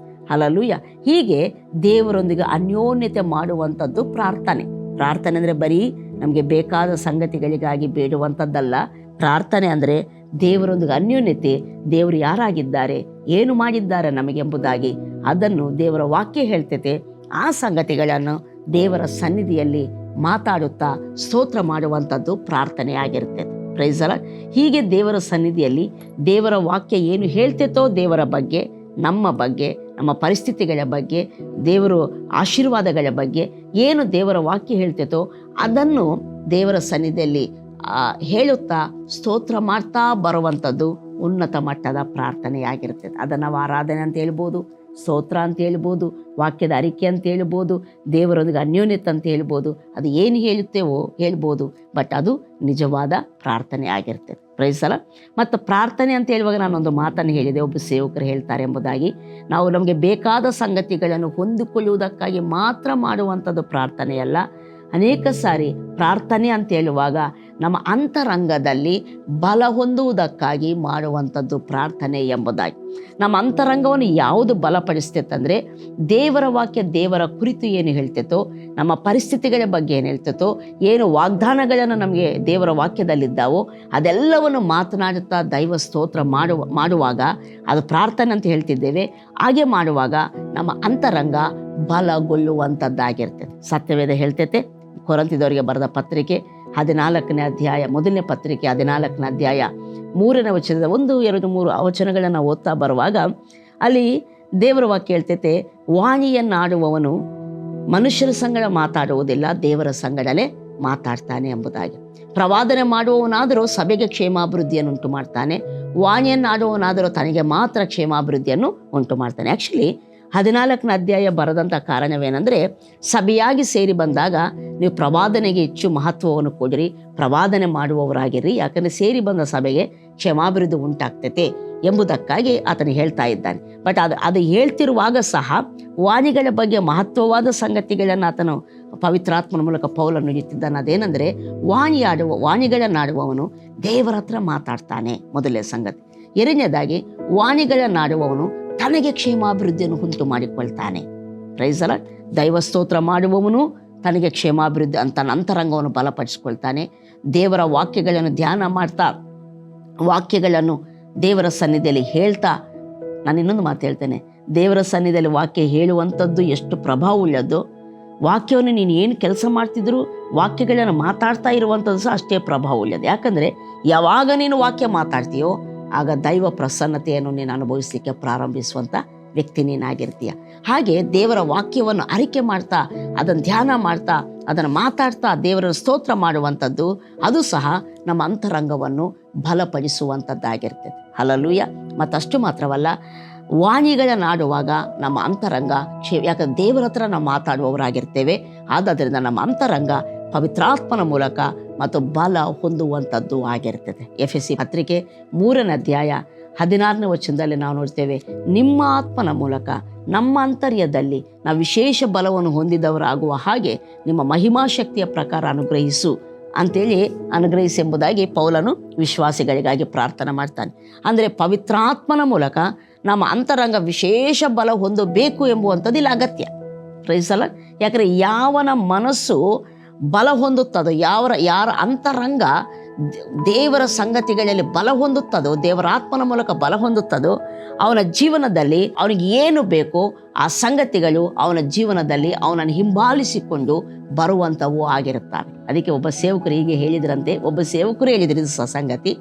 ಹಲ್ಲೆಲೂಯಾ. ಹೀಗೆ ದೇವರೊಂದಿಗೆ ಅನ್ಯೋನ್ಯತೆ ಮಾಡುವಂಥದ್ದು ಪ್ರಾರ್ಥನೆ. ಪ್ರಾರ್ಥನೆ ಅಂದರೆ ಬರೀ ನಮಗೆ ಬೇಕಾದ ಸಂಗತಿಗಳಿಗಾಗಿ ಬೇಡುವಂಥದ್ದಲ್ಲ. ಪ್ರಾರ್ಥನೆ ಅಂದರೆ ದೇವರೊಂದಿಗೆ ಅನ್ಯೋನ್ಯತೆ, ದೇವರು ಯಾರಾಗಿದ್ದಾರೆ, ಏನು ಮಾಡಿದ್ದಾರೆ ನಮಗೆಂಬುದಾಗಿ ಅದನ್ನು ದೇವರ ವಾಕ್ಯ ಹೇಳ್ತೈತೆ. ಆ ಸಂಗತಿಗಳನ್ನು ದೇವರ ಸನ್ನಿಧಿಯಲ್ಲಿ ಮಾತಾಡುತ್ತಾ ಸ್ತೋತ್ರ ಮಾಡುವಂಥದ್ದು ಪ್ರಾರ್ಥನೆ ಆಗಿರ್ತದೆ. ಪ್ರೈಸಲ. ಹೀಗೆ ದೇವರ ಸನ್ನಿಧಿಯಲ್ಲಿ ದೇವರ ವಾಕ್ಯ ಏನು ಹೇಳ್ತೈತೋ ದೇವರ ಬಗ್ಗೆ, ನಮ್ಮ ಬಗ್ಗೆ, ನಮ್ಮ ಪರಿಸ್ಥಿತಿಗಳ ಬಗ್ಗೆ, ದೇವರು ಆಶೀರ್ವಾದಗಳ ಬಗ್ಗೆ ಏನು ದೇವರ ವಾಕ್ಯ ಹೇಳ್ತೈತೋ ಅದನ್ನು ದೇವರ ಸನ್ನಿಧಿಯಲ್ಲಿ ಹೇಳುತ್ತಾ ಸ್ತೋತ್ರ ಮಾಡ್ತಾ ಬರುವಂಥದ್ದು ಉನ್ನತ ಮಟ್ಟದ ಪ್ರಾರ್ಥನೆಯಾಗಿರ್ತದೆ. ಅದನ್ನು ನಾವು ಆರಾಧನೆ ಅಂತ ಹೇಳ್ಬೋದು, ಸ್ತೋತ್ರ ಅಂತ ಹೇಳ್ಬೋದು, ವಾಕ್ಯದ ಅರಿಕೆ ಅಂತ ಹೇಳ್ಬೋದು, ದೇವರೊಂದಿಗೆ ಅನ್ಯೋನ್ಯತೆ ಅಂತ ಹೇಳ್ಬೋದು. ಅದು ಏನು ಹೇಳುತ್ತೇವೋ ಹೇಳ್ಬೋದು, ಬಟ್ ಅದು ನಿಜವಾದ ಪ್ರಾರ್ಥನೆ ಆಗಿರ್ತದೆ. ಪ್ರೈಸಲ್ಲ. ಮತ್ತು ಪ್ರಾರ್ಥನೆ ಅಂತ ಹೇಳುವಾಗ ನಾನೊಂದು ಮಾತನ್ನು ಹೇಳಿದೆ, ಒಬ್ಬ ಸೇವಕರು ಹೇಳ್ತಾರೆ ಎಂಬುದಾಗಿ. ನಾವು ನಮಗೆ ಬೇಕಾದ ಸಂಗತಿಗಳನ್ನು ಹೊಂದಿಕೊಳ್ಳುವುದಕ್ಕಾಗಿ ಮಾತ್ರ ಮಾಡುವಂಥದ್ದು ಪ್ರಾರ್ಥನೆಯಲ್ಲ. ಅನೇಕ ಸಾರಿ ಪ್ರಾರ್ಥನೆ ಅಂತ ಹೇಳುವಾಗ ನಮ್ಮ ಅಂತರಂಗದಲ್ಲಿ ಬಲ ಹೊಂದುವುದಕ್ಕಾಗಿ ಮಾಡುವಂಥದ್ದು ಪ್ರಾರ್ಥನೆ ಎಂಬುದಾಗಿ. ನಮ್ಮ ಅಂತರಂಗವನ್ನು ಯಾವುದು ಬಲಪಡಿಸ್ತೈತಂದರೆ, ದೇವರ ವಾಕ್ಯ ದೇವರ ಕುರಿತು ಏನು ಹೇಳ್ತೈತೋ, ನಮ್ಮ ಪರಿಸ್ಥಿತಿಗಳ ಬಗ್ಗೆ ಏನು ಹೇಳ್ತೈತೋ, ಏನು ವಾಗ್ದಾನಗಳನ್ನು ನಮಗೆ ದೇವರ ವಾಕ್ಯದಲ್ಲಿದ್ದಾವೋ ಅದೆಲ್ಲವನ್ನು ಮಾತನಾಡುತ್ತಾ ದೈವ ಸ್ತೋತ್ರ ಮಾಡುವಾಗ ಅದು ಪ್ರಾರ್ಥನೆ ಅಂತ ಹೇಳ್ತಿದ್ದೇವೆ. ಹಾಗೆ ಮಾಡುವಾಗ ನಮ್ಮ ಅಂತರಂಗ ಬಲಗೊಳ್ಳುವಂಥದ್ದಾಗಿರ್ತದೆ. ಸತ್ಯವೇದ ಹೇಳ್ತೈತೆ, ಕೊರಂತಿದವರಿಗೆ ಬರೆದ ಪತ್ರಿಕೆ 14ನೇ ಅಧ್ಯಾಯ, ಮೊದಲನೇ ಪತ್ರಿಕೆ 14ನೇ ಅಧ್ಯಾಯ 3ನೇ ವಚನದ 1, 2, 3 ವಚನಗಳನ್ನು ಓದ್ತಾ ಬರುವಾಗ ಅಲ್ಲಿ ದೇವರ ವಾಕ್ಯ ಹೇಳ್ತೈತೆ, ವಾಣಿಯನ್ನಾಡುವವನು ಮನುಷ್ಯರ ಸಂಗಡ ಮಾತಾಡುವುದಿಲ್ಲ, ದೇವರ ಸಂಗಡಲೇ ಮಾತಾಡ್ತಾನೆ ಎಂಬುದಾಗಿ. ಪ್ರವಾದನೆ ಮಾಡುವವನಾದರೂ ಸಭೆಗೆ ಕ್ಷೇಮಾಭಿವೃದ್ಧಿಯನ್ನು ಉಂಟು ಮಾಡ್ತಾನೆ, ವಾಣಿಯನ್ನಾಡುವವನಾದರೂ ತನಗೆ ಮಾತ್ರ ಕ್ಷೇಮಾಭಿವೃದ್ಧಿಯನ್ನು ಉಂಟು ಮಾಡ್ತಾನೆ. ಆ್ಯಕ್ಚುಲಿ 14ನೇ ಅಧ್ಯಾಯ ಬರೆದಂಥ ಕಾರಣವೇನೆಂದರೆ, ಸಭೆಯಾಗಿ ಸೇರಿ ಬಂದಾಗ ನೀವು ಪ್ರವಾದನೆಗೆ ಹೆಚ್ಚು ಮಹತ್ವವನ್ನು ಕೊಡಿರಿ, ಪ್ರವಾದನೆ ಮಾಡುವವರಾಗಿರ್ರಿ, ಯಾಕಂದರೆ ಸೇರಿ ಬಂದ ಸಭೆಗೆ ಕ್ಷೇಮಾಭಿವೃದ್ಧಿ ಉಂಟಾಗ್ತೈತೆ ಎಂಬುದಕ್ಕಾಗಿ ಆತನು ಹೇಳ್ತಾ ಇದ್ದಾನೆ. ಬಟ್ ಅದು ಹೇಳ್ತಿರುವಾಗ ಸಹ ವಾಣಿಗಳ ಬಗ್ಗೆ ಮಹತ್ವವಾದ ಸಂಗತಿಗಳನ್ನು ಆತನು ಪವಿತ್ರಾತ್ಮನ ಮೂಲಕ ಪೌಲ ನುಡಿಯುತ್ತಿದ್ದಾನೆ. ಅದೇನೆಂದರೆ, ವಾಣಿಗಳನ್ನಾಡುವವನು ದೇವರ ಹತ್ರ ಮಾತಾಡ್ತಾನೆ, ಮೊದಲನೇ ಸಂಗತಿ. ಎರಡನೇದಾಗಿ, ವಾಣಿಗಳನ್ನಾಡುವವನು ತನಗೆ ಕ್ಷೇಮಾಭಿವೃದ್ಧಿಯನ್ನು ಉಂಟು ಮಾಡಿಕೊಳ್ತಾನೆ. Price the lord. ದೈವ ಸ್ತೋತ್ರ ಮಾಡುವವನು ತನಗೆ ಕ್ಷೇಮಾಭಿವೃದ್ಧಿ ಅಂತ ಅಂತರಂಗವನ್ನು ಬಲಪಡಿಸಿಕೊಳ್ತಾನೆ. ದೇವರ ವಾಕ್ಯಗಳನ್ನು ಧ್ಯಾನ ಮಾಡ್ತಾ, ವಾಕ್ಯಗಳನ್ನು ದೇವರ ಸನ್ನಿಧಿಯಲ್ಲಿ ಹೇಳ್ತಾ, ನಾನು ಇನ್ನೊಂದು ಮಾತು ಹೇಳ್ತೇನೆ, ದೇವರ ಸನ್ನಿಧಿಯಲ್ಲಿ ವಾಕ್ಯ ಹೇಳುವಂಥದ್ದು ಎಷ್ಟು ಪ್ರಭಾವವುಳ್ಳದ್ದು. ವಾಕ್ಯವನ್ನು ನೀನು ಏನು ಕೆಲಸ ಮಾಡ್ತಿದ್ರು ವಾಕ್ಯಗಳನ್ನು ಮಾತಾಡ್ತಾ ಇರುವಂಥದ್ದು ಸಹ ಅಷ್ಟೇ ಪ್ರಭಾವವುಳ್ಳದು. ಯಾಕಂದರೆ ಯಾವಾಗ ನೀನು ವಾಕ್ಯ ಮಾತಾಡ್ತೀಯೋ ಆಗ ದೈವ ಪ್ರಸನ್ನತೆಯನ್ನು ನೀನು ಅನುಭವಿಸಲಿಕ್ಕೆ ಪ್ರಾರಂಭಿಸುವಂಥ ವ್ಯಕ್ತಿ ನೀನಾಗಿರ್ತೀಯ. ಹಾಗೆ ದೇವರ ವಾಕ್ಯವನ್ನು ಅರಿಕೆ ಮಾಡ್ತಾ, ಅದನ್ನು ಧ್ಯಾನ ಮಾಡ್ತಾ, ಅದನ್ನು ಮಾತಾಡ್ತಾ ದೇವರ ಸ್ತೋತ್ರ ಮಾಡುವಂಥದ್ದು, ಅದು ಸಹ ನಮ್ಮ ಅಂತರಂಗವನ್ನು ಬಲಪಡಿಸುವಂಥದ್ದಾಗಿರ್ತದೆ. ಹಲ್ಲೆಲೂಯ. ಮತ್ತಷ್ಟು ಮಾತ್ರವಲ್ಲ, ವಾಣಿಗಳನ್ನಾಡುವಾಗ ನಮ್ಮ ಅಂತರಂಗ ಯಾಕಂದ್ರೆ ದೇವರ ಹತ್ರ ನಾವು ಮಾತಾಡುವವರಾಗಿರ್ತೇವೆ. ಆದ್ದರಿಂದ ನಮ್ಮ ಅಂತರಂಗ ಪವಿತ್ರಾತ್ಮನ ಮೂಲಕ ಮತ್ತು ಬಲ ಹೊಂದುವಂಥದ್ದು ಆಗಿರ್ತದೆ. ಎಫೆಸಿ ಪತ್ರಿಕೆ 3ನೇ ಅಧ್ಯಾಯ 16ನೇ ವಚನದಲ್ಲಿ ನಾವು ನೋಡ್ತೇವೆ, ನಿಮ್ಮ ಆತ್ಮನ ಮೂಲಕ ನಮ್ಮ ಅಂತರ್ಯದಲ್ಲಿ ನಾವು ವಿಶೇಷ ಬಲವನ್ನು ಹೊಂದಿದವರಾಗುವ ಹಾಗೆ ನಿಮ್ಮ ಮಹಿಮಾಶಕ್ತಿಯ ಪ್ರಕಾರ ಅನುಗ್ರಹಿಸು ಅಂತೇಳಿ ಅನುಗ್ರಹಿಸೆಂಬುದಾಗಿ ಪೌಲನು ವಿಶ್ವಾಸಿಗಳಿಗಾಗಿ ಪ್ರಾರ್ಥನೆ ಮಾಡ್ತಾನೆ. ಅಂದರೆ ಪವಿತ್ರಾತ್ಮನ ಮೂಲಕ ನಮ್ಮ ಅಂತರಂಗ ವಿಶೇಷ ಬಲ ಹೊಂದಬೇಕು ಎಂಬುವಂಥದ್ದು ಇಲ್ಲಿ ಅಗತ್ಯ. Praise the Lord. ಯಾಕಂದರೆ ಯಾವನ ಮನಸ್ಸು ಬಲ ಹೊಂದುತ್ತದೋ, ಯಾರ ಅಂತರಂಗ ದೇವರ ಸಂಗತಿಗಳಲ್ಲಿ ಬಲ ಹೊಂದುತ್ತದೋ, ದೇವರ ಆತ್ಮನ ಮೂಲಕ ಬಲ ಹೊಂದುತ್ತದೋ, ಅವನ ಜೀವನದಲ್ಲಿ ಅವನಿಗೆ ಏನು ಬೇಕೋ ಆ ಸಂಗತಿಗಳು ಅವನ ಜೀವನದಲ್ಲಿ ಅವನನ್ನು ಹಿಂಬಾಲಿಸಿಕೊಂಡು ಬರುವಂಥವು ಆಗಿರುತ್ತವೆ. ಅದಕ್ಕೆ ಒಬ್ಬ ಸೇವಕರು ಹೀಗೆ ಹೇಳಿದ್ರಂತೆ, ಒಬ್ಬ ಸೇವಕರು ಹೇಳಿದ್ರು ಇದು ಸಂಗತಿ,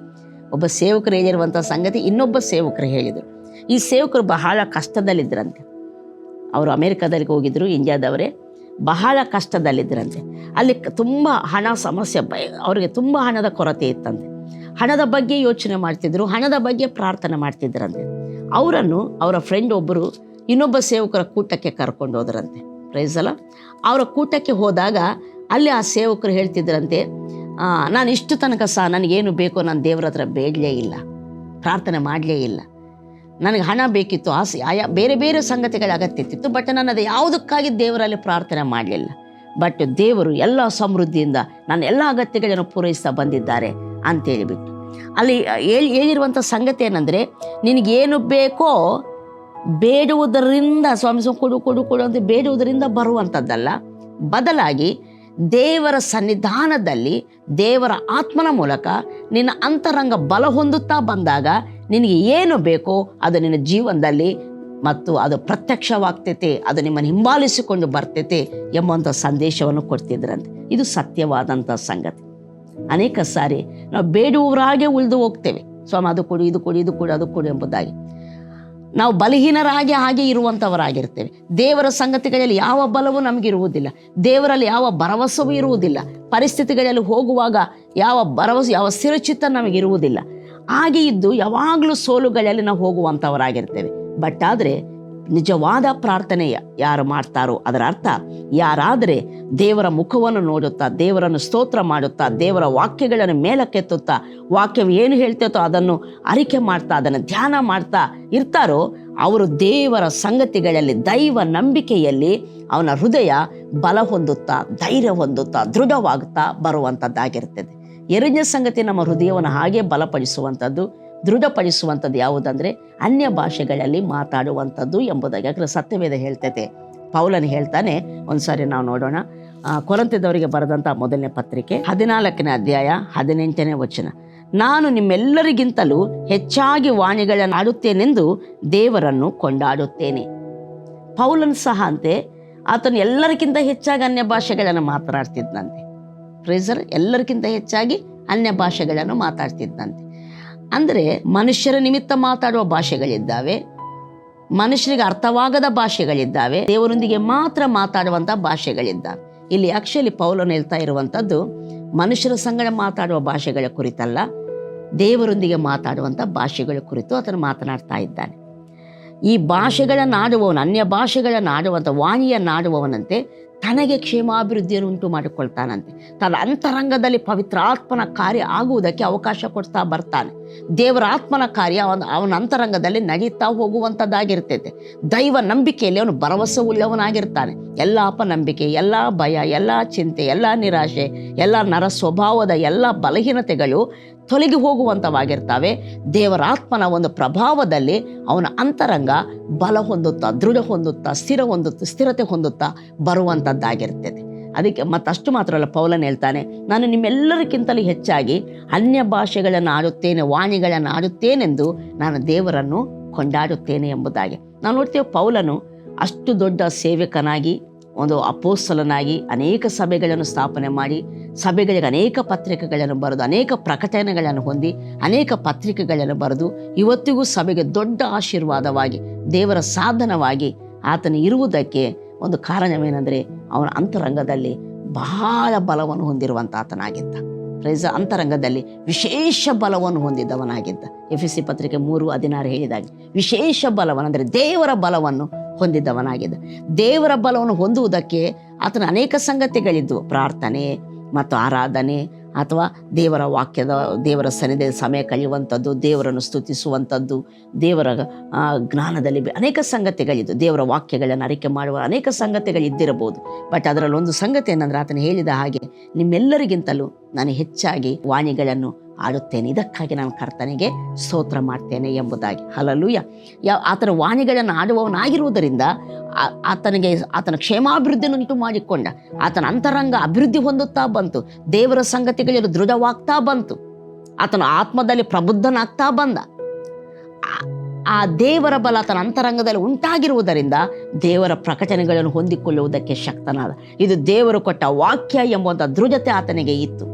ಒಬ್ಬ ಸೇವಕರು ಹೇಳಿರುವಂಥ ಸಂಗತಿ ಇನ್ನೊಬ್ಬ ಸೇವಕರು ಹೇಳಿದರು. ಈ ಸೇವಕರು ಬಹಳ ಕಷ್ಟದಲ್ಲಿದ್ದರಂತೆ. ಅವರು ಅಮೇರಿಕಾದಲ್ಲಿ ಹೋಗಿದ್ರು, ಇಂಡಿಯಾದವರೇ. ಬಹಳ ಕಷ್ಟದಲ್ಲಿದ್ದರಂತೆ. ಅಲ್ಲಿ ತುಂಬ ಹಣ ಸಮಸ್ಯೆ, ಅವರಿಗೆ ತುಂಬ ಹಣದ ಕೊರತೆ ಇತ್ತಂತೆ. ಹಣದ ಬಗ್ಗೆ ಯೋಚನೆ ಮಾಡ್ತಿದ್ರು, ಹಣದ ಬಗ್ಗೆ ಪ್ರಾರ್ಥನೆ ಮಾಡ್ತಿದ್ರಂತೆ. ಅವರನ್ನು ಅವರ ಫ್ರೆಂಡ್ ಒಬ್ಬರು ಇನ್ನೊಬ್ಬ ಸೇವಕರ ಕೂಟಕ್ಕೆ ಕರ್ಕೊಂಡು ಹೋದ್ರಂತೆ. Price the lord. ಅವರ ಕೂಟಕ್ಕೆ ಹೋದಾಗ ಅಲ್ಲಿ ಆ ಸೇವಕರು ಹೇಳ್ತಿದ್ರಂತೆ, ನಾನು ಇಷ್ಟು ತನಕ ಸಹ ನನಗೇನು ಬೇಕೋ ನಾನು ದೇವರ ಹತ್ರ ಬೇಡಲೇ ಇಲ್ಲ, ಪ್ರಾರ್ಥನೆ ಮಾಡಲೇ ಇಲ್ಲ. ನನಗೆ ಹಣ ಬೇಕಿತ್ತು, ಆಸೆ, ಬೇರೆ ಬೇರೆ ಸಂಗತಿಗಳ ಅಗತ್ಯ ಇತ್ತು, ಬಟ್ ನಾನು ಅದು ಯಾವುದಕ್ಕಾಗಿ ದೇವರಲ್ಲಿ ಪ್ರಾರ್ಥನೆ ಮಾಡಲಿಲ್ಲ. ಬಟ್ ದೇವರು ಎಲ್ಲ ಸಮೃದ್ಧಿಯಿಂದ ನನ್ನ ಎಲ್ಲ ಅಗತ್ಯಗಳನ್ನು ಪೂರೈಸ್ತಾ ಬಂದಿದ್ದಾರೆ ಅಂತೇಳಿಬಿಟ್ಟು ಅಲ್ಲಿ ಹೇಳಿರುವಂಥ ಸಂಗತಿ ಏನಂದರೆ, ನಿನಗೇನು ಬೇಕೋ ಬೇಡುವುದರಿಂದ, ಸ್ವಾಮಿ ಕೊಡು ಕೊಡು ಕೊಡು ಅಂತ ಬೇಡುವುದರಿಂದ ಬರುವಂಥದ್ದಲ್ಲ, ಬದಲಾಗಿ ದೇವರ ಸನ್ನಿಧಾನದಲ್ಲಿ ದೇವರ ಆತ್ಮನ ಮೂಲಕ ನಿನ್ನ ಅಂತರಂಗ ಬಲ ಹೊಂದುತ್ತಾ ಬಂದಾಗ ನಿನಗೆ ಏನು ಬೇಕೋ ಅದು ನಿನ್ನ ಜೀವನದಲ್ಲಿ ಮತ್ತು ಅದು ಪ್ರತ್ಯಕ್ಷವಾಗ್ತೈತೆ, ಅದು ನಿಮ್ಮನ್ನು ಹಿಂಬಾಲಿಸಿಕೊಂಡು ಬರ್ತೈತೆ ಎಂಬಂಥ ಸಂದೇಶವನ್ನು ಕೊಡ್ತಿದ್ರಂತೆ. ಇದು ಸತ್ಯವಾದಂಥ ಸಂಗತಿ. ಅನೇಕ ಸಾರಿ ನಾವು ಬೇಡುವವರಾಗೆ ಉಳಿದು ಹೋಗ್ತೇವೆ, ಸ್ವಾಮಿ ಅದು ಕೊಡು, ಇದು ಕೊಡು, ಇದು ಕೊಡು, ಅದು ಕೊಡು ಎಂಬುದಾಗಿ. ನಾವು ಬಲಹೀನರಾಗಿ ಹಾಗೆ ಇರುವಂಥವರಾಗಿರ್ತೇವೆ. ದೇವರ ಸಂಗತಿಗಳಲ್ಲಿ ಯಾವ ಬಲವೂ ನಮಗಿರುವುದಿಲ್ಲ, ದೇವರಲ್ಲಿ ಯಾವ ಭರವಸೆಯೂ ಇರುವುದಿಲ್ಲ, ಪರಿಸ್ಥಿತಿಗಳಲ್ಲಿ ಹೋಗುವಾಗ ಯಾವ ಭರವಸೆ, ಯಾವ ಸ್ಥಿರಚಿತ್ತ ನಮಗಿರುವುದಿಲ್ಲ. ಹಾಗೆ ಇದ್ದು ಯಾವಾಗಲೂ ಸೋಲುಗಳಲ್ಲಿ ನಾವು ಹೋಗುವಂಥವರಾಗಿರ್ತೇವೆ. ಬಟ್ ಆದರೆ ನಿಜವಾದ ಪ್ರಾರ್ಥನೆ ಯಾರು ಮಾಡ್ತಾರೋ ಅದರ ಅರ್ಥ ಯಾರಾದರೆ ದೇವರ ಮುಖವನ್ನು ನೋಡುತ್ತಾ, ದೇವರನ್ನು ಸ್ತೋತ್ರ ಮಾಡುತ್ತಾ, ದೇವರ ವಾಕ್ಯಗಳನ್ನು ಮೇಲಕ್ಕೆತ್ತುತ್ತಾ, ವಾಕ್ಯವು ಏನು ಹೇಳ್ತೈತೋ ಅದನ್ನು ಅರಿಕೆ ಮಾಡ್ತಾ, ಅದನ್ನು ಧ್ಯಾನ ಮಾಡ್ತಾ ಇರ್ತಾರೋ ಅವರು ದೇವರ ಸಂಗತಿಗಳಲ್ಲಿ, ದೈವ ನಂಬಿಕೆಯಲ್ಲಿ ಅವನ ಹೃದಯ ಬಲ ಹೊಂದುತ್ತಾ, ಧೈರ್ಯ ಹೊಂದುತ್ತಾ, ದೃಢವಾಗುತ್ತಾ ಬರುವಂಥದ್ದಾಗಿರ್ತದೆ. ಎರಡನೇ ಸಂಗತಿ, ನಮ್ಮ ಹೃದಯವನ್ನು ಹಾಗೆ ಬಲಪಡಿಸುವಂಥದ್ದು, ದೃಢಪಡಿಸುವಂಥದ್ದು ಯಾವುದಂದರೆ ಅನ್ಯ ಭಾಷೆಗಳಲ್ಲಿ ಮಾತಾಡುವಂಥದ್ದು ಎಂಬುದಾಗಿ. ಯಾಕಂದರೆ ಸತ್ಯವೇದ ಹೇಳ್ತೈತೆ, ಪೌಲನು ಹೇಳ್ತಾನೆ. ಒಂದ್ಸಾರಿ ನಾವು ನೋಡೋಣ, ಕೊರಿಂಥದವರಿಗೆ ಬರೆದಂಥ ಮೊದಲನೇ ಪತ್ರಿಕೆ 14ನೇ ಅಧ್ಯಾಯ 18ನೇ ವಚನ. ನಾನು ನಿಮ್ಮೆಲ್ಲರಿಗಿಂತಲೂ ಹೆಚ್ಚಾಗಿ ವಾಣಿಗಳನ್ನು ಆಡುತ್ತೇನೆಂದು ದೇವರನ್ನು ಕೊಂಡಾಡುತ್ತೇನೆ. ಪೌಲನು ಸಹ ಅಂತೆ, ಆತನು ಎಲ್ಲರಿಗಿಂತ ಹೆಚ್ಚಾಗಿ ಅನ್ಯ ಭಾಷೆಗಳನ್ನು ಮಾತನಾಡ್ತಿದ್ದಂತೆ. ಪ್ರೇಸರ್, ಎಲ್ಲರಿಗಿಂತ ಹೆಚ್ಚಾಗಿ ಅನ್ಯ ಭಾಷೆಗಳನ್ನು ಮಾತಾಡ್ತಿದ್ದಂತೆ. ಅಂದರೆ ಮನುಷ್ಯರ ನಿಮಿತ್ತ ಮಾತಾಡುವ ಭಾಷೆಗಳಿದ್ದಾವೆ, ಮನುಷ್ಯರಿಗೆ ಅರ್ಥವಾಗದ ಭಾಷೆಗಳಿದ್ದಾವೆ, ದೇವರೊಂದಿಗೆ ಮಾತ್ರ ಮಾತಾಡುವಂಥ ಭಾಷೆಗಳಿದ್ದಾವೆ. ಇಲ್ಲಿ ಆಕ್ಚುಲಿ ಪೌಲನು ಹೇಳ್ತಾ ಇರುವಂಥದ್ದು ಮನುಷ್ಯರ ಸಂಗಡ ಮಾತಾಡುವ ಭಾಷೆಗಳ ಕುರಿತಲ್ಲ, ದೇವರೊಂದಿಗೆ ಮಾತಾಡುವಂಥ ಭಾಷೆಗಳ ಕುರಿತು ಆತನು ಮಾತನಾಡ್ತಾ ಇದ್ದಾನೆ. ಈ ಭಾಷೆಗಳನ್ನಾಡುವವನು, ಅನ್ಯ ಭಾಷೆಗಳನ್ನಾಡುವಂಥ ವಾಣಿಯನ್ನಾಡುವವನಂತೆ ತನಗೆ ಕ್ಷೇಮಾಭಿವೃದ್ಧಿಯನ್ನು ಉಂಟು ಮಾಡಿಕೊಳ್ತಾನಂತೆ. ತನ್ನ ಅಂತರಂಗದಲ್ಲಿ ಪವಿತ್ರಾತ್ಮನ ಕಾರ್ಯ ಆಗುವುದಕ್ಕೆ ಅವಕಾಶ ಕೊಡ್ತಾ ಬರ್ತಾನೆ. ದೇವರ ಆತ್ಮನ ಕಾರ್ಯ ಅವನ ಅಂತರಂಗದಲ್ಲಿ ನಡೀತಾ ಹೋಗುವಂಥದ್ದಾಗಿರ್ತೈತೆ. ದೈವ ನಂಬಿಕೆಯಲ್ಲಿ ಅವನು ಭರವಸೆ ಉಳ್ಳವನಾಗಿರ್ತಾನೆ. ಎಲ್ಲ ಅಪನಂಬಿಕೆ, ಎಲ್ಲ ಭಯ, ಎಲ್ಲ ಚಿಂತೆ, ಎಲ್ಲ ನಿರಾಶೆ, ಎಲ್ಲ ನರ ಸ್ವಭಾವದ ಎಲ್ಲ ಬಲಹೀನತೆಗಳು ತೊಲಗಿ ಹೋಗುವಂಥವಾಗಿರ್ತವೆ. ದೇವರ ಆತ್ಮನ ಒಂದು ಪ್ರಭಾವದಲ್ಲಿ ಅವನ ಅಂತರಂಗ ಬಲ ಹೊಂದುತ್ತಾ, ದೃಢ ಹೊಂದುತ್ತಾ, ಸ್ಥಿರತೆ ಹೊಂದುತ್ತಾ ಬರುವಂಥದ್ದಾಗಿರ್ತದೆ. ಅದಕ್ಕೆ ಮತ್ತಷ್ಟು ಮಾತ್ರ ಅಲ್ಲ, ಪೌಲನು ಹೇಳ್ತಾನೆ, ನಾನು ನಿಮ್ಮೆಲ್ಲರಿಗಿಂತಲೂ ಹೆಚ್ಚಾಗಿ ಅನ್ಯ ಭಾಷೆಗಳನ್ನು ಆಡುತ್ತೇನೆ, ವಾಣಿಗಳನ್ನು ಆಡುತ್ತೇನೆಂದು ನಾನು ದೇವರನ್ನು ಕೊಂಡಾಡುತ್ತೇನೆ ಎಂಬುದಾಗಿ. ನಾವು ನೋಡ್ತೇವೆ, ಪೌಲನು ಅಷ್ಟು ದೊಡ್ಡ ಸೇವಕನಾಗಿ, ಒಂದು ಅಪೋಸ್ತಲನಾಗಿ ಅನೇಕ ಸಭೆಗಳನ್ನು ಸ್ಥಾಪನೆ ಮಾಡಿ, ಸಭೆಗಳಿಗೆ ಅನೇಕ ಪತ್ರಿಕೆಗಳನ್ನು ಬರೆದು, ಅನೇಕ ಪ್ರಕಟಣೆಗಳನ್ನು ಹೊಂದಿ, ಅನೇಕ ಪತ್ರಿಕೆಗಳನ್ನು ಬರೆದು, ಇವತ್ತಿಗೂ ಸಭೆಗೆ ದೊಡ್ಡ ಆಶೀರ್ವಾದವಾಗಿ, ದೇವರ ಸಾಧನವಾಗಿ ಆತನು ಇರುವುದಕ್ಕೆ ಒಂದು ಕಾರಣವೇನೆಂದರೆ ಅವನ ಅಂತರಂಗದಲ್ಲಿ ಬಹಳ ಬಲವನ್ನು ಹೊಂದಿರುವಂಥ ಆತನಾಗಿದ್ದ. ಪ್ರೈಸ್, ಅಂತರಂಗದಲ್ಲಿ ವಿಶೇಷ ಬಲವನ್ನು ಹೊಂದಿದ್ದವನಾಗಿದ್ದ. ಎಫೆಸಿ ಪತ್ರಿಕೆ 3:16 ಹೇಳಿದಾಗ ವಿಶೇಷ ಬಲವನ್ನು, ಅಂದರೆ ದೇವರ ಬಲವನ್ನು ಹೊಂದಿದ್ದವನಾಗಿದ್ದ. ದೇವರ ಬಲವನ್ನು ಹೊಂದುವುದಕ್ಕೆ ಆತನ ಅನೇಕ ಸಂಗತಿಗಳಿದ್ದವು. ಪ್ರಾರ್ಥನೆ ಮತ್ತು ಆರಾಧನೆ, ಅಥವಾ ದೇವರ ವಾಕ್ಯದ, ದೇವರ ಸನ್ನಿಧಿಯಲ್ಲಿ ಸಮಯ ಕಳೆಯುವಂಥದ್ದು, ದೇವರನ್ನು ಸ್ತುತಿಸುವಂಥದ್ದು, ದೇವರ ಜ್ಞಾನದಲ್ಲಿ ಅನೇಕ ಸಂಗತಿಗಳಿದ್ದು, ದೇವರ ವಾಕ್ಯಗಳನ್ನು ಅರಿಕೆ ಮಾಡುವ ಅನೇಕ ಸಂಗತಿಗಳಿದ್ದಿರಬಹುದು. ಬಟ್ ಅದರಲ್ಲಿ ಒಂದು ಸಂಗತಿ ಏನಂದರೆ, ಆತನು ಹೇಳಿದ ಹಾಗೆ ನಿಮ್ಮೆಲ್ಲರಿಗಿಂತಲೂ ನಾನು ಹೆಚ್ಚಾಗಿ ವಾಣಿಗಳನ್ನು ಆಡುತ್ತೇನೆ, ಇದಕ್ಕಾಗಿ ನಾನು ಕರ್ತನಿಗೆ ಸ್ತೋತ್ರ ಮಾಡ್ತೇನೆ ಎಂಬುದಾಗಿ. ಹಲ್ಲೆಲೂಯಾ. ಆತನ ವಾಣಿಗಳನ್ನು ಆಡುವವನಾಗಿರುವುದರಿಂದ ಆತನ ಕ್ಷೇಮಾಭಿವೃದ್ಧಿಯನ್ನು ಉಂಟು ಮಾಡಿಕೊಂಡ. ಆತನ ಅಂತರಂಗ ಅಭಿವೃದ್ಧಿ ಹೊಂದುತ್ತಾ ಬಂತು, ದೇವರ ಸಂಗತಿಗಳಲ್ಲಿ ದೃಢವಾಗ್ತಾ ಬಂತು, ಆತನ ಆತ್ಮದಲ್ಲಿ ಪ್ರಬುದ್ಧನಾಗ್ತಾ ಬಂದ. ಆ ದೇವರ ಬಲ ಆತನ ಅಂತರಂಗದಲ್ಲಿ ಉಂಟಾಗಿರುವುದರಿಂದ ದೇವರ ಪ್ರಕಟಣೆಗಳನ್ನು ಹೊಂದಿಕೊಳ್ಳುವುದಕ್ಕೆ ಶಕ್ತನಾದ. ಇದು ದೇವರು ಕೊಟ್ಟ ವಾಕ್ಯ ಎಂಬುವಂಥ ದೃಢತೆ ಆತನಿಗೆ ಇತ್ತು.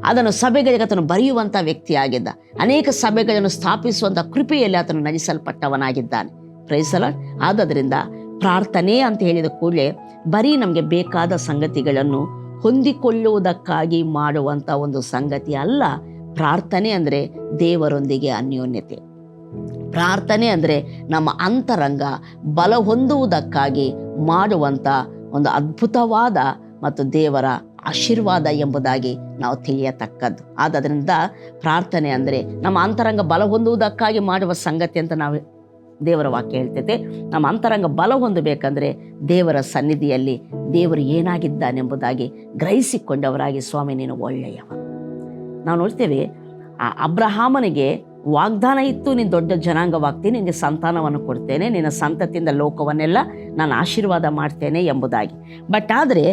ಅದನ್ನು ಸಭೆಗಳಿಗೆ ಆತನು ಬರೆಯುವಂಥ ವ್ಯಕ್ತಿಯಾಗಿದ್ದ. ಅನೇಕ ಸಭೆಗಳನ್ನು ಸ್ಥಾಪಿಸುವಂಥ ಕೃಪೆಯಲ್ಲಿ ಆತನು ನಡೆಸಲ್ಪಟ್ಟವನಾಗಿದ್ದಾನೆ. Price the lord. ಆದ್ದರಿಂದ ಪ್ರಾರ್ಥನೆ ಅಂತ ಹೇಳಿದ ಕೂಡಲೇ ಬರೀ ನಮಗೆ ಬೇಕಾದ ಸಂಗತಿಗಳನ್ನು ಹೊಂದಿಕೊಳ್ಳುವುದಕ್ಕಾಗಿ ಮಾಡುವಂಥ ಒಂದು ಸಂಗತಿ ಅಲ್ಲ. ಪ್ರಾರ್ಥನೆ ಅಂದರೆ ದೇವರೊಂದಿಗೆ ಅನ್ಯೋನ್ಯತೆ. ಪ್ರಾರ್ಥನೆ ಅಂದರೆ ನಮ್ಮ ಅಂತರಂಗ ಬಲ ಹೊಂದುವುದಕ್ಕಾಗಿ ಮಾಡುವಂಥ ಒಂದು ಅದ್ಭುತವಾದ ಮತ್ತು ದೇವರ ಆಶೀರ್ವಾದ ಎಂಬುದಾಗಿ ನಾವು ತಿಳಿಯತಕ್ಕದ್ದು. ಆದ್ದರಿಂದ ಪ್ರಾರ್ಥನೆ ಅಂದರೆ ನಮ್ಮ ಅಂತರಂಗ ಬಲ ಹೊಂದುವುದಕ್ಕಾಗಿ ಮಾಡುವ ಸಂಗತಿ ಅಂತ ನಾವು ದೇವರ ವಾಕ್ಯ ಹೇಳ್ತೈತೆ. ನಮ್ಮ ಅಂತರಂಗ ಬಲ ಹೊಂದಬೇಕಂದ್ರೆ ದೇವರ ಸನ್ನಿಧಿಯಲ್ಲಿ ದೇವರು ಏನಾಗಿದ್ದಾನೆಂಬುದಾಗಿ ಗ್ರಹಿಸಿಕೊಂಡವರಾಗಿ, ಸ್ವಾಮಿ ನೀನು ಒಳ್ಳೆಯವ. ನಾವು ನೋಡ್ತೇವೆ, ಆ ಅಬ್ರಹಾಮನಿಗೆ ವಾಗ್ದಾನ ಇತ್ತು, ನೀನು ದೊಡ್ಡ ಜನಾಂಗವಾಗ್ತೀನಿ, ನಿನಗೆ ಸಂತಾನವನ್ನು ಕೊಡ್ತೇನೆ, ನಿನ್ನ ಸಂತತಿಯಿಂದ ಲೋಕವನ್ನೆಲ್ಲ ನಾನು ಆಶೀರ್ವಾದ ಮಾಡ್ತೇನೆ ಎಂಬುದಾಗಿ. ಬಟ್ ಆದರೆ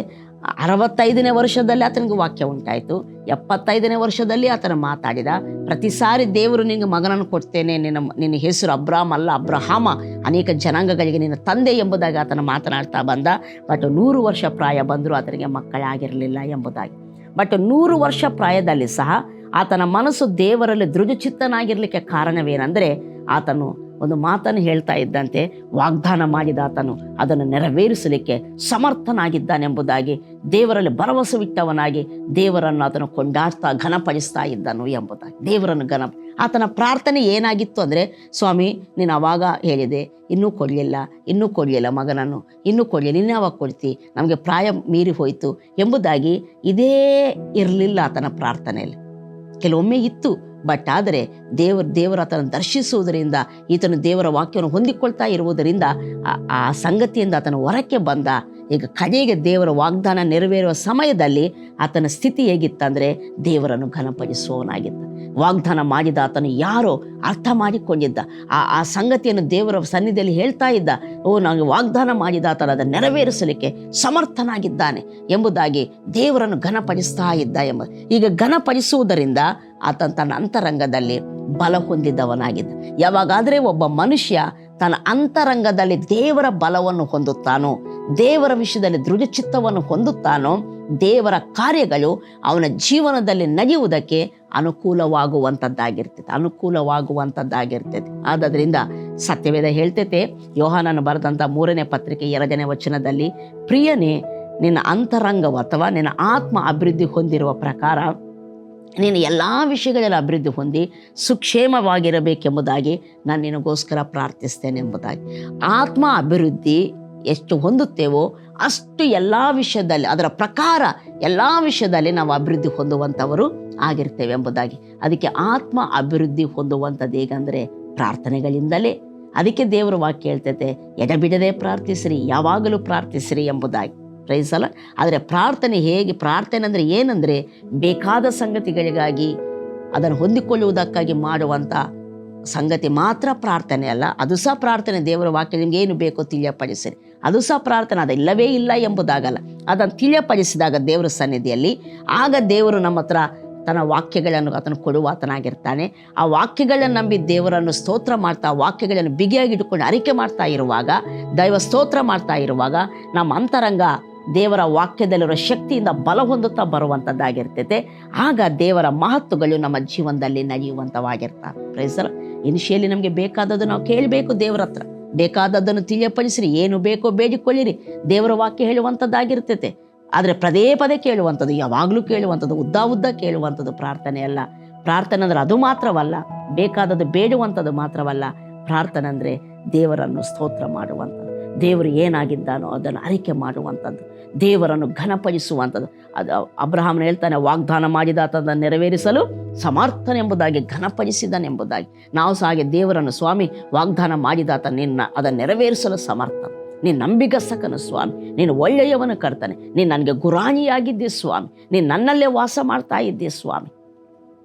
65ನೇ ವರ್ಷದಲ್ಲಿ ಆತನಿಗೆ ವಾಕ್ಯ ಉಂಟಾಯಿತು. 75ನೇ ವರ್ಷದಲ್ಲಿ ಆತನ ಮಾತಾಡಿದ. ಪ್ರತಿ ಸಾರಿ ದೇವರು ನಿನಗೆ ಮಗನನ್ನು ಕೊಡ್ತೇನೆ, ನಿನ್ನ ಹೆಸರು ಅಬ್ರಾಮ್ ಅಲ್ಲ ಅಬ್ರಹಾಮ, ಅನೇಕ ಜನಾಂಗಗಳಿಗೆ ನಿನ್ನ ತಂದೆ ಎಂಬುದಾಗಿ ಆತನ ಮಾತನಾಡ್ತಾ ಬಂದ. ಬಟ್ 100 ವರ್ಷ ಪ್ರಾಯ ಬಂದರೂ ಆತನಿಗೆ ಮಕ್ಕಳಾಗಿರಲಿಲ್ಲ ಎಂಬುದಾಗಿ. ಬಟ್ 100 ವರ್ಷ ಪ್ರಾಯದಲ್ಲಿ ಸಹ ಆತನ ಮನಸ್ಸು ದೇವರಲ್ಲಿ ದೃಢಚಿತ್ತನಾಗಿರಲಿಕ್ಕೆ ಕಾರಣವೇನೆಂದರೆ, ಆತನು ಒಂದು ಮಾತನ್ನು ಹೇಳ್ತಾ ಇದ್ದಂತೆ, ವಾಗ್ದಾನ ಮಾಡಿದ ಆತನು ಅದನ್ನು ನೆರವೇರಿಸಲಿಕ್ಕೆ ಸಮರ್ಥನಾಗಿದ್ದಾನೆಂಬುದಾಗಿ ದೇವರಲ್ಲಿ ಭರವಸೆ ಬಿಟ್ಟವನಾಗಿ ದೇವರನ್ನು ಆತನು ಕೊಂಡಾಡ್ತಾ ಘನಪಡಿಸ್ತಾ ಇದ್ದನು ಎಂಬುದಾಗಿ. ದೇವರನ್ನು ಆತನ ಪ್ರಾರ್ಥನೆ ಏನಾಗಿತ್ತು ಅಂದರೆ, ಸ್ವಾಮಿ ನೀನು ಆವಾಗ ಹೇಳಿದೆ, ಇನ್ನೂ ಕೊಡಲಿಲ್ಲ ಮಗನನ್ನು, ಇನ್ನೂ ಕೊಡಲಿಲ್ಲ, ಇನ್ನೂ ಯಾವಾಗ ಕೊಡ್ತಿ, ನಮಗೆ ಪ್ರಾಯ ಮೀರಿ ಹೋಯಿತು ಎಂಬುದಾಗಿ ಇದೇ ಇರಲಿಲ್ಲ ಆತನ ಪ್ರಾರ್ಥನೆಯಲ್ಲಿ. ಕೆಲವೊಮ್ಮೆ ಇತ್ತು, ಬಟ್ ಆದರೆ ದೇವರು ಆತನ ದರ್ಶಿಸುವುದರಿಂದ, ಈತನು ದೇವರ ವಾಕ್ಯವನ್ನು ಹೊಂದಿಕೊಳ್ತಾ ಇರುವುದರಿಂದ ಆ ಸಂಗತಿಯಿಂದ ಆತನ ಹೊರಕ್ಕೆ ಬಂದ. ಈಗ ಕಡೆಗೆ ದೇವರ ವಾಗ್ದಾನ ನೆರವೇರುವ ಸಮಯದಲ್ಲಿ ಆತನ ಸ್ಥಿತಿ ಹೇಗಿತ್ತಂದರೆ, ದೇವರನ್ನು ಘನಪಡಿಸುವವನಾಗಿದ್ದ. ವಾಗ್ದಾನ ಮಾಡಿದ ಆತನು ಯಾರೋ ಅರ್ಥ ಮಾಡಿಕೊಂಡಿದ್ದ. ಆ ಸಂಗತಿಯನ್ನು ದೇವರ ಸನ್ನಿಧಿಯಲ್ಲಿ ಹೇಳ್ತಾ ಇದ್ದ. ನನಗೆ ವಾಗ್ದಾನ ಮಾಡಿದ ಆತನ ಅದನ್ನು ನೆರವೇರಿಸಲಿಕ್ಕೆ ಸಮರ್ಥನಾಗಿದ್ದಾನೆ ಎಂಬುದಾಗಿ ದೇವರನ್ನು ಘನಪಡಿಸ್ತಾ ಇದ್ದ ಈಗ ಘನಪಡಿಸುವುದರಿಂದ ಆತನ ತನ್ನ ಅಂತರಂಗದಲ್ಲಿ ಬಲ ಹೊಂದಿದ್ದವನಾಗಿದ್ದ. ಯಾವಾಗಾದರೆ ಒಬ್ಬ ಮನುಷ್ಯ ತನ್ನ ಅಂತರಂಗದಲ್ಲಿ ದೇವರ ಬಲವನ್ನು ಹೊಂದುತ್ತಾನೋ, ದೇವರ ವಿಷಯದಲ್ಲಿ ದೃಢಚಿತ್ತವನ್ನು ಹೊಂದುತ್ತಾನೋ, ದೇವರ ಕಾರ್ಯಗಳು ಅವನ ಜೀವನದಲ್ಲಿ ನಡೆಯುವುದಕ್ಕೆ ಅನುಕೂಲವಾಗುವಂಥದ್ದಾಗಿರ್ತದೆ. ಆದ್ದರಿಂದ ಸತ್ಯವೇದ ಹೇಳ್ತೈತೆ, ಯೋಹಾನನು ಬರೆದಂಥ 3ನೇ ಪತ್ರಿಕೆ 2ನೇ ವಚನದಲ್ಲಿ, ಪ್ರಿಯನೇ, ನಿನ್ನ ಅಂತರಂಗವು ಅಥವಾ ನಿನ್ನ ಆತ್ಮ ಅಭಿವೃದ್ಧಿ ಹೊಂದಿರುವ ಪ್ರಕಾರ ನೀನು ಎಲ್ಲ ವಿಷಯಗಳಲ್ಲಿ ಅಭಿವೃದ್ಧಿ ಹೊಂದಿ ಸುಕ್ಷೇಮವಾಗಿರಬೇಕೆಂಬುದಾಗಿ ನಾನು ನಿನಗೋಸ್ಕರ ಪ್ರಾರ್ಥಿಸ್ತೇನೆ ಎಂಬುದಾಗಿ. ಆತ್ಮ ಅಭಿವೃದ್ಧಿ ಎಷ್ಟು ಹೊಂದುತ್ತೇವೋ ಅಷ್ಟು ಎಲ್ಲ ವಿಷಯದಲ್ಲಿ, ಅದರ ಪ್ರಕಾರ ಎಲ್ಲ ವಿಷಯದಲ್ಲಿ ನಾವು ಅಭಿವೃದ್ಧಿ ಹೊಂದುವಂಥವರು ಆಗಿರ್ತೇವೆ ಎಂಬುದಾಗಿ. ಅದಕ್ಕೆ ಆತ್ಮ ಅಭಿವೃದ್ಧಿ ಹೊಂದುವಂಥದ್ದು ಹೇಗಂದರೆ ಪ್ರಾರ್ಥನೆಗಳಿಂದಲೇ. ಅದಕ್ಕೆ ದೇವರ ವಾಕ್ಯ ಹೇಳ್ತೈತೆ, ಎಡಬಿಡದೆ ಪ್ರಾರ್ಥಿಸಿರಿ, ಯಾವಾಗಲೂ ಪ್ರಾರ್ಥಿಸಿರಿ ಎಂಬುದಾಗಿ. ಪ್ರೈಸಲ್ಲ. ಆದರೆ ಪ್ರಾರ್ಥನೆ ಅಂದರೆ ಏನಂದರೆ, ಬೇಕಾದ ಸಂಗತಿಗಳಿಗಾಗಿ ಅದನ್ನು ಹೊಂದಿಕೊಳ್ಳುವುದಕ್ಕಾಗಿ ಮಾಡುವಂಥ ಸಂಗತಿ ಮಾತ್ರ ಪ್ರಾರ್ಥನೆ ಅಲ್ಲ. ಅದು ಸಹ ಪ್ರಾರ್ಥನೆ. ದೇವರ ವಾಕ್ಯ ನಿಮ್ಗೆ ಏನು ಬೇಕೋ ತಿಳಿಯಪಡಿಸಿರಿ, ಅದು ಸಹ ಪ್ರಾರ್ಥನೆ. ಅದು ಇಲ್ಲವೇ ಇಲ್ಲ ಎಂಬುದಾಗಲ್ಲ. ಅದನ್ನು ತಿಳಿಯಪಡಿಸಿದಾಗ ದೇವರ ಸನ್ನಿಧಿಯಲ್ಲಿ, ಆಗ ದೇವರು ನಮ್ಮ ಹತ್ರ ತನ್ನ ವಾಕ್ಯಗಳನ್ನು ಆತನು ಕೊಡುವಾತನಾಗಿರ್ತಾನೆ. ಆ ವಾಕ್ಯಗಳನ್ನು ನಂಬಿ ದೇವರನ್ನು ಸ್ತೋತ್ರ ಮಾಡ್ತಾ, ವಾಕ್ಯಗಳನ್ನು ಬಿಗಿಯಾಗಿ ಇಟ್ಕೊಂಡು ಅರಿಕೆ ಮಾಡ್ತಾ ಇರುವಾಗ, ದೈವ ಸ್ತೋತ್ರ ಮಾಡ್ತಾ ಇರುವಾಗ, ನಮ್ಮ ಅಂತರಂಗ ದೇವರ ವಾಕ್ಯದಲ್ಲಿರೋ ಶಕ್ತಿಯಿಂದ ಬಲ ಹೊಂದುತ್ತಾ ಬರುವಂಥದ್ದಾಗಿರ್ತೈತೆ. ಆಗ ದೇವರ ಮಹತ್ವಗಳು ನಮ್ಮ ಜೀವನದಲ್ಲಿ ನಡೆಯುವಂಥವಾಗಿರ್ತಾರೆ. ಪ್ರೈಸರ. ಇನಿಷಿಯಲಿ ನಮಗೆ ಬೇಕಾದದ್ದು ನಾವು ಕೇಳಬೇಕು ದೇವರ ಹತ್ರ. ಬೇಕಾದದ್ದನ್ನು ತಿಳಿಯಪಡಿಸಿರಿ, ಏನು ಬೇಕೋ ಬೇಡಿಕೊಳ್ಳಿರಿ, ದೇವರ ವಾಕ್ಯ ಹೇಳುವಂಥದ್ದಾಗಿರ್ತೈತೆ. ಆದರೆ ಪದೇ ಕೇಳುವಂಥದ್ದು, ಯಾವಾಗಲೂ ಕೇಳುವಂಥದ್ದು, ಉದ್ದ ಕೇಳುವಂಥದ್ದು ಪ್ರಾರ್ಥನೆ ಅಲ್ಲ. ಪ್ರಾರ್ಥನೆ ಅಂದರೆ ಅದು ಮಾತ್ರವಲ್ಲ, ಬೇಕಾದದ್ದು ಬೇಡುವಂಥದ್ದು ಮಾತ್ರವಲ್ಲ. ಪ್ರಾರ್ಥನೆ ಅಂದರೆ ದೇವರನ್ನು ಸ್ತೋತ್ರ ಮಾಡುವಂಥದ್ದು, ದೇವರು ಏನಾಗಿದ್ದಾನೋ ಅದನ್ನು ಅರಿಕೆ ಮಾಡುವಂಥದ್ದು, ದೇವರನ್ನು ಘನಪಡಿಸುವಂಥದ್ದು. ಅದು ಅಬ್ರಹಾಮನ ಹೇಳ್ತಾನೆ, ವಾಗ್ದಾನ ಮಾಡಿದ ಅದನ್ನು ನೆರವೇರಿಸಲು ಸಮರ್ಥನೆಂಬುದಾಗಿ, ಘನಪಡಿಸಿದನೆಂಬುದಾಗಿ. ನಾವು ಸಹ ಹಾಗೆ ದೇವರನ್ನು, ಸ್ವಾಮಿ ವಾಗ್ದಾನ ಮಾಡಿದ ಅದನ್ನು ನೆರವೇರಿಸಲು ಸಮರ್ಥ, ನೀನು ನಂಬಿಗಸ್ತಕನು ಸ್ವಾಮಿ, ನೀನು ಒಳ್ಳೆಯವನು ಕರ್ತನೆ, ನೀನು ನನಗೆ ಗುರಾಣಿಯಾಗಿದ್ದೆ ಸ್ವಾಮಿ, ನೀನು ನನ್ನಲ್ಲೇ ವಾಸ ಮಾಡ್ತಾ ಇದ್ದೆ ಸ್ವಾಮಿ,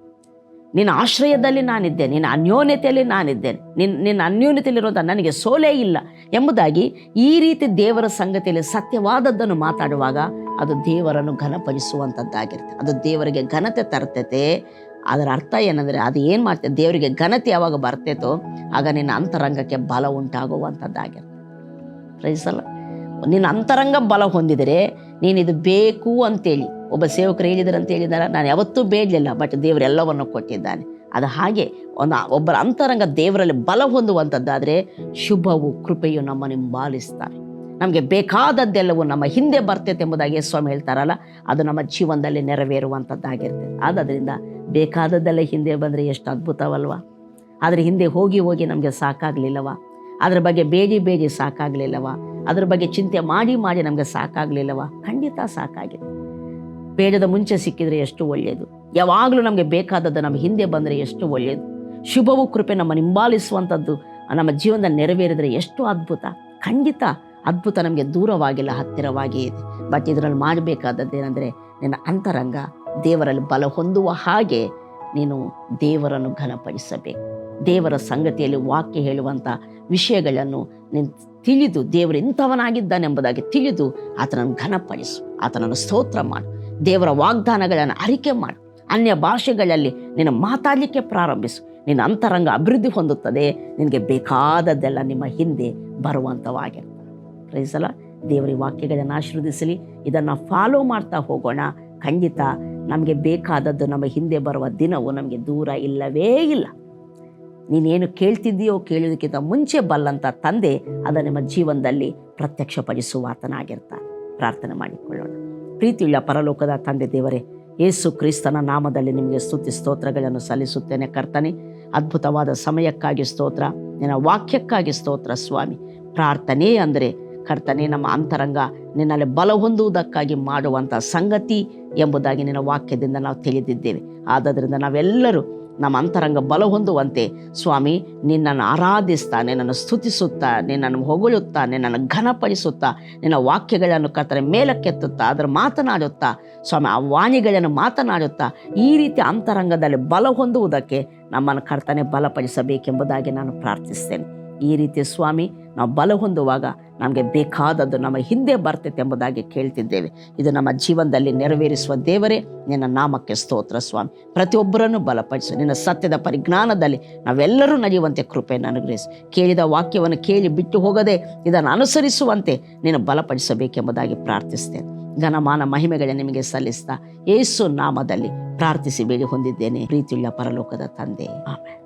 ನಿನ್ನ ಆಶ್ರಯದಲ್ಲಿ ನಾನಿದ್ದೇನೆ, ನಿನ್ನ ಅನ್ಯೋನ್ಯತೆಯಲ್ಲಿ ನಾನಿದ್ದೇನೆ, ನಿನ್ನ ಅನ್ಯೋನ್ಯತೆಯಲ್ಲಿರುವಂಥ ನನಗೆ ಸೋಲೇ ಇಲ್ಲ ಎಂಬುದಾಗಿ ಈ ರೀತಿ ದೇವರ ಸಂಗತಿಯಲ್ಲಿ ಸತ್ಯವಾದದ್ದನ್ನು ಮಾತಾಡುವಾಗ ಅದು ದೇವರನ್ನು ಘನಪಡಿಸುವಂಥದ್ದಾಗಿರುತ್ತೆ. ಅದು ದೇವರಿಗೆ ಘನತೆ ತರ್ತೈತೆ. ಅದರ ಅರ್ಥ ಏನಂದರೆ, ಅದು ಏನು ಮಾಡ್ತದೆ, ದೇವರಿಗೆ ಘನತೆ ಯಾವಾಗ ಬರ್ತೈತೋ ಆಗ ನಿನ್ನ ಅಂತರಂಗಕ್ಕೆ ಬಲ ಉಂಟಾಗುವಂಥದ್ದಾಗಿರುತ್ತೆ. ಪ್ರೈಸಲ್ಲ. ನಿನ್ನ ಅಂತರಂಗ ಬಲ ಹೊಂದಿದರೆ ನೀನಿದು ಬೇಕು ಅಂತೇಳಿ, ಒಬ್ಬ ಸೇವಕರು ಹೇಳಿದರು ಅಂತ ಹೇಳಿದಾರೆ, ನಾನು ಯಾವತ್ತೂ ಬೇಡಲಿಲ್ಲ, ಬಟ್ ದೇವರೆಲ್ಲವನ್ನು ಕೊಟ್ಟಿದ್ದಾನೆ. ಅದು ಹಾಗೆ ಒಬ್ಬರ ಅಂತರಂಗ ದೇವರಲ್ಲಿ ಬಲ ಹೊಂದುವಂಥದ್ದಾದರೆ ಶುಭವು ಕೃಪೆಯು ನಮ್ಮನ್ನು ಹಿಂಬಾಲಿಸ್ತಾರೆ. ನಮಗೆ ಬೇಕಾದದ್ದೆಲ್ಲವೂ ನಮ್ಮ ಹಿಂದೆ ಬರ್ತೈತೆ ಎಂಬುದಾಗಿ ಸ್ವಾಮಿ ಹೇಳ್ತಾರಲ್ಲ, ಅದು ನಮ್ಮ ಜೀವನದಲ್ಲಿ ನೆರವೇರುವಂಥದ್ದಾಗಿರ್ತದೆ. ಆದ್ದರಿಂದ ಬೇಕಾದದ್ದೆಲ್ಲ ಹಿಂದೆ ಬಂದರೆ ಎಷ್ಟು ಅದ್ಭುತವಲ್ವ. ಆದರೆ ಹಿಂದೆ ಹೋಗಿ ನಮಗೆ ಸಾಕಾಗಲಿಲ್ಲವ, ಅದ್ರ ಬಗ್ಗೆ ಬೇಡಿ ಸಾಕಾಗಲಿಲ್ಲವ, ಅದ್ರ ಬಗ್ಗೆ ಚಿಂತೆ ಮಾಡಿ ನಮಗೆ ಸಾಕಾಗಲಿಲ್ಲವ? ಖಂಡಿತ ಸಾಕಾಗಿದೆ. ಬೇಡದ ಮುಂಚೆ ಸಿಕ್ಕಿದರೆ ಎಷ್ಟು ಒಳ್ಳೆಯದು. ಯಾವಾಗಲೂ ನಮಗೆ ಬೇಕಾದದ್ದು ನಮ್ಮ ಹಿಂದೆ ಬಂದರೆ ಎಷ್ಟು ಒಳ್ಳೆಯದು. ಶುಭವು ಕೃಪೆ ನಮ್ಮನ್ನು ಹಿಂಬಾಲಿಸುವಂಥದ್ದು ನಮ್ಮ ಜೀವನದಲ್ಲಿ ನೆರವೇರಿದರೆ ಎಷ್ಟು ಅದ್ಭುತ. ಖಂಡಿತ ಅದ್ಭುತ ನಮಗೆ ದೂರವಾಗಿಲ್ಲ, ಹತ್ತಿರವಾಗಿಯೇ ಇದೆ. ಬಟ್ ಇದರಲ್ಲಿ ಮಾಡಬೇಕಾದದ್ದೇನೆಂದರೆ, ನಿನ್ನ ಅಂತರಂಗ ದೇವರಲ್ಲಿ ಬಲ ಹೊಂದುವ ಹಾಗೆ ನೀನು ದೇವರನ್ನು ಘನಪಡಿಸಬೇಕು. ದೇವರ ಸಂಗತಿಯಲ್ಲಿ ವಾಕ್ಯ ಹೇಳುವಂಥ ವಿಷಯಗಳನ್ನು ನೀನು ತಿಳಿದು, ದೇವರು ಇಂಥವನಾಗಿದ್ದಾನೆಂಬುದಾಗಿ ತಿಳಿದು ಆತನನ್ನು ಘನಪಡಿಸು, ಆತನನ್ನು ಸ್ತೋತ್ರ ಮಾಡು, ದೇವರ ವಾಗ್ದಾನಗಳನ್ನು ಅರಿಕೆ ಮಾಡು, ಅನ್ಯ ಭಾಷೆಗಳಲ್ಲಿ ನೀನು ಮಾತಾಡಲಿಕ್ಕೆ ಪ್ರಾರಂಭಿಸು. ನಿನ್ನ ಅಂತರಂಗ ಅಭಿವೃದ್ಧಿ ಹೊಂದುತ್ತದೆ. ನಿನಗೆ ಬೇಕಾದದ್ದೆಲ್ಲ ನಿಮ್ಮ ಹಿಂದೆ ಬರುವಂಥವಾಗಿರ್ತದೆ. ಪ್ರೈಸಲ. ದೇವರ ವಾಕ್ಯಗಳನ್ನು ಆಶೀರ್ವದಿಸಲಿ. ಇದನ್ನು ಫಾಲೋ ಮಾಡ್ತಾ ಹೋಗೋಣ. ಖಂಡಿತ ನಮಗೆ ಬೇಕಾದದ್ದು ನಮ್ಮ ಹಿಂದೆ ಬರುವ ದಿನವು ನಮಗೆ ದೂರ ಇಲ್ಲವೇ ಇಲ್ಲ. ನೀನೇನು ಕೇಳ್ತಿದ್ದೀಯೋ ಕೇಳೋದಕ್ಕಿಂತ ಮುಂಚೆ ಬಲ್ಲಂಥ ತಂದೆ ಅದನ್ನು ನಿಮ್ಮ ಜೀವನದಲ್ಲಿ ಪ್ರತ್ಯಕ್ಷಪಡಿಸುವ ಆತನಾಗಿರ್ತಾನೆ. ಪ್ರಾರ್ಥನೆ ಮಾಡಿಕೊಳ್ಳೋಣ. ಪ್ರೀತಿಯುಳ್ಳ ಪರಲೋಕದ ತಂದೆ ದೇವರೇ, ಯೇಸು ಕ್ರಿಸ್ತನ ನಾಮದಲ್ಲಿ ನಿಮಗೆ ಸ್ತುತಿ ಸ್ತೋತ್ರಗಳನ್ನು ಸಲ್ಲಿಸುತ್ತೇನೆ ಕರ್ತನೆ. ಅದ್ಭುತವಾದ ಸಮಯಕ್ಕಾಗಿ ಸ್ತೋತ್ರ, ನಿನ್ನ ವಾಕ್ಯಕ್ಕಾಗಿ ಸ್ತೋತ್ರ ಸ್ವಾಮಿ. ಪ್ರಾರ್ಥನೆ ಅಂದರೆ ಕರ್ತನೆ ನಮ್ಮ ಅಂತರಂಗ ನಿನ್ನಲ್ಲಿ ಬಲ ಹೊಂದುವುದಕ್ಕಾಗಿ ಮಾಡುವಂಥ ಸಂಗತಿ ಎಂಬುದಾಗಿ ನಿನ್ನ ವಾಕ್ಯದಿಂದ ನಾವು ತಿಳಿದಿದ್ದೇವೆ. ಆದ್ದರಿಂದ ನಾವೆಲ್ಲರೂ ನಮ್ಮ ಅಂತರಂಗ ಬಲ ಹೊಂದುವಂತೆ ಸ್ವಾಮಿ ನಿನ್ನನ್ನು ಆರಾಧಿಸ್ತಾ, ನಿನ್ನನ್ನು ಸ್ತುತಿಸುತ್ತಾ, ನಿನ್ನನ್ನು ಹೊಗಳುತ್ತಾ, ನಿನ್ನನ್ನು ಘನಪಡಿಸುತ್ತಾ, ನಿನ್ನ ವಾಕ್ಯಗಳನ್ನು ಕರ್ತನೆ ಮೇಲಕ್ಕೆತ್ತುತ್ತಾ, ಅದರ ಮಾತನಾಡುತ್ತಾ ಸ್ವಾಮಿ, ಆ ವಾಣಿಗಳನ್ನು ಮಾತನಾಡುತ್ತಾ ಈ ರೀತಿ ಅಂತರಂಗದಲ್ಲಿ ಬಲ ಹೊಂದುವುದಕ್ಕೆ ನಮ್ಮನ್ನು ಕರ್ತನೆ ಬಲಪಡಿಸಬೇಕೆಂಬುದಾಗಿ ನಾನು ಪ್ರಾರ್ಥಿಸ್ತೇನೆ. ಈ ರೀತಿ ಸ್ವಾಮಿ ನಾವು ಬಲ ಹೊಂದುವಾಗ ನಮಗೆ ಬೇಕಾದದ್ದು ನಮ್ಮ ಹಿಂದೆ ಬರ್ತೈತೆ ಎಂಬುದಾಗಿ ಕೇಳ್ತಿದ್ದೇವೆ. ಇದು ನಮ್ಮ ಜೀವನದಲ್ಲಿ ನೆರವೇರಿಸುವ ದೇವರೇ, ನಿನ್ನ ನಾಮಕ್ಕೆ ಸ್ತೋತ್ರ ಸ್ವಾಮಿ. ಪ್ರತಿಯೊಬ್ಬರನ್ನು ಬಲಪಡಿಸು. ನಿನ್ನ ಸತ್ಯದ ಪರಿಜ್ಞಾನದಲ್ಲಿ ನಾವೆಲ್ಲರೂ ನಡೆಯುವಂತೆ ಕೃಪೆಯನ್ನು ಅನುಗ್ರಹಿಸಿ. ಕೇಳಿದ ವಾಕ್ಯವನ್ನು ಕೇಳಿ ಬಿಟ್ಟು ಹೋಗದೆ ಇದನ್ನು ಅನುಸರಿಸುವಂತೆ ನೀನು ಬಲಪಡಿಸಬೇಕೆಂಬುದಾಗಿ ಪ್ರಾರ್ಥಿಸ್ತೇನೆ. ಘನಮಾನ ಮಹಿಮೆಗಳೇ ನಿಮಗೆ ಸಲ್ಲಿಸ್ತಾ ಯೇಸು ನಾಮದಲ್ಲಿ ಪ್ರಾರ್ಥಿಸಿ ಬೇಡಿ ಹೊಂದಿದ್ದೇನೆ, ಪ್ರೀತಿಯುಳ್ಳ ಪರಲೋಕದ ತಂದೆ, ಆಮೆನ್.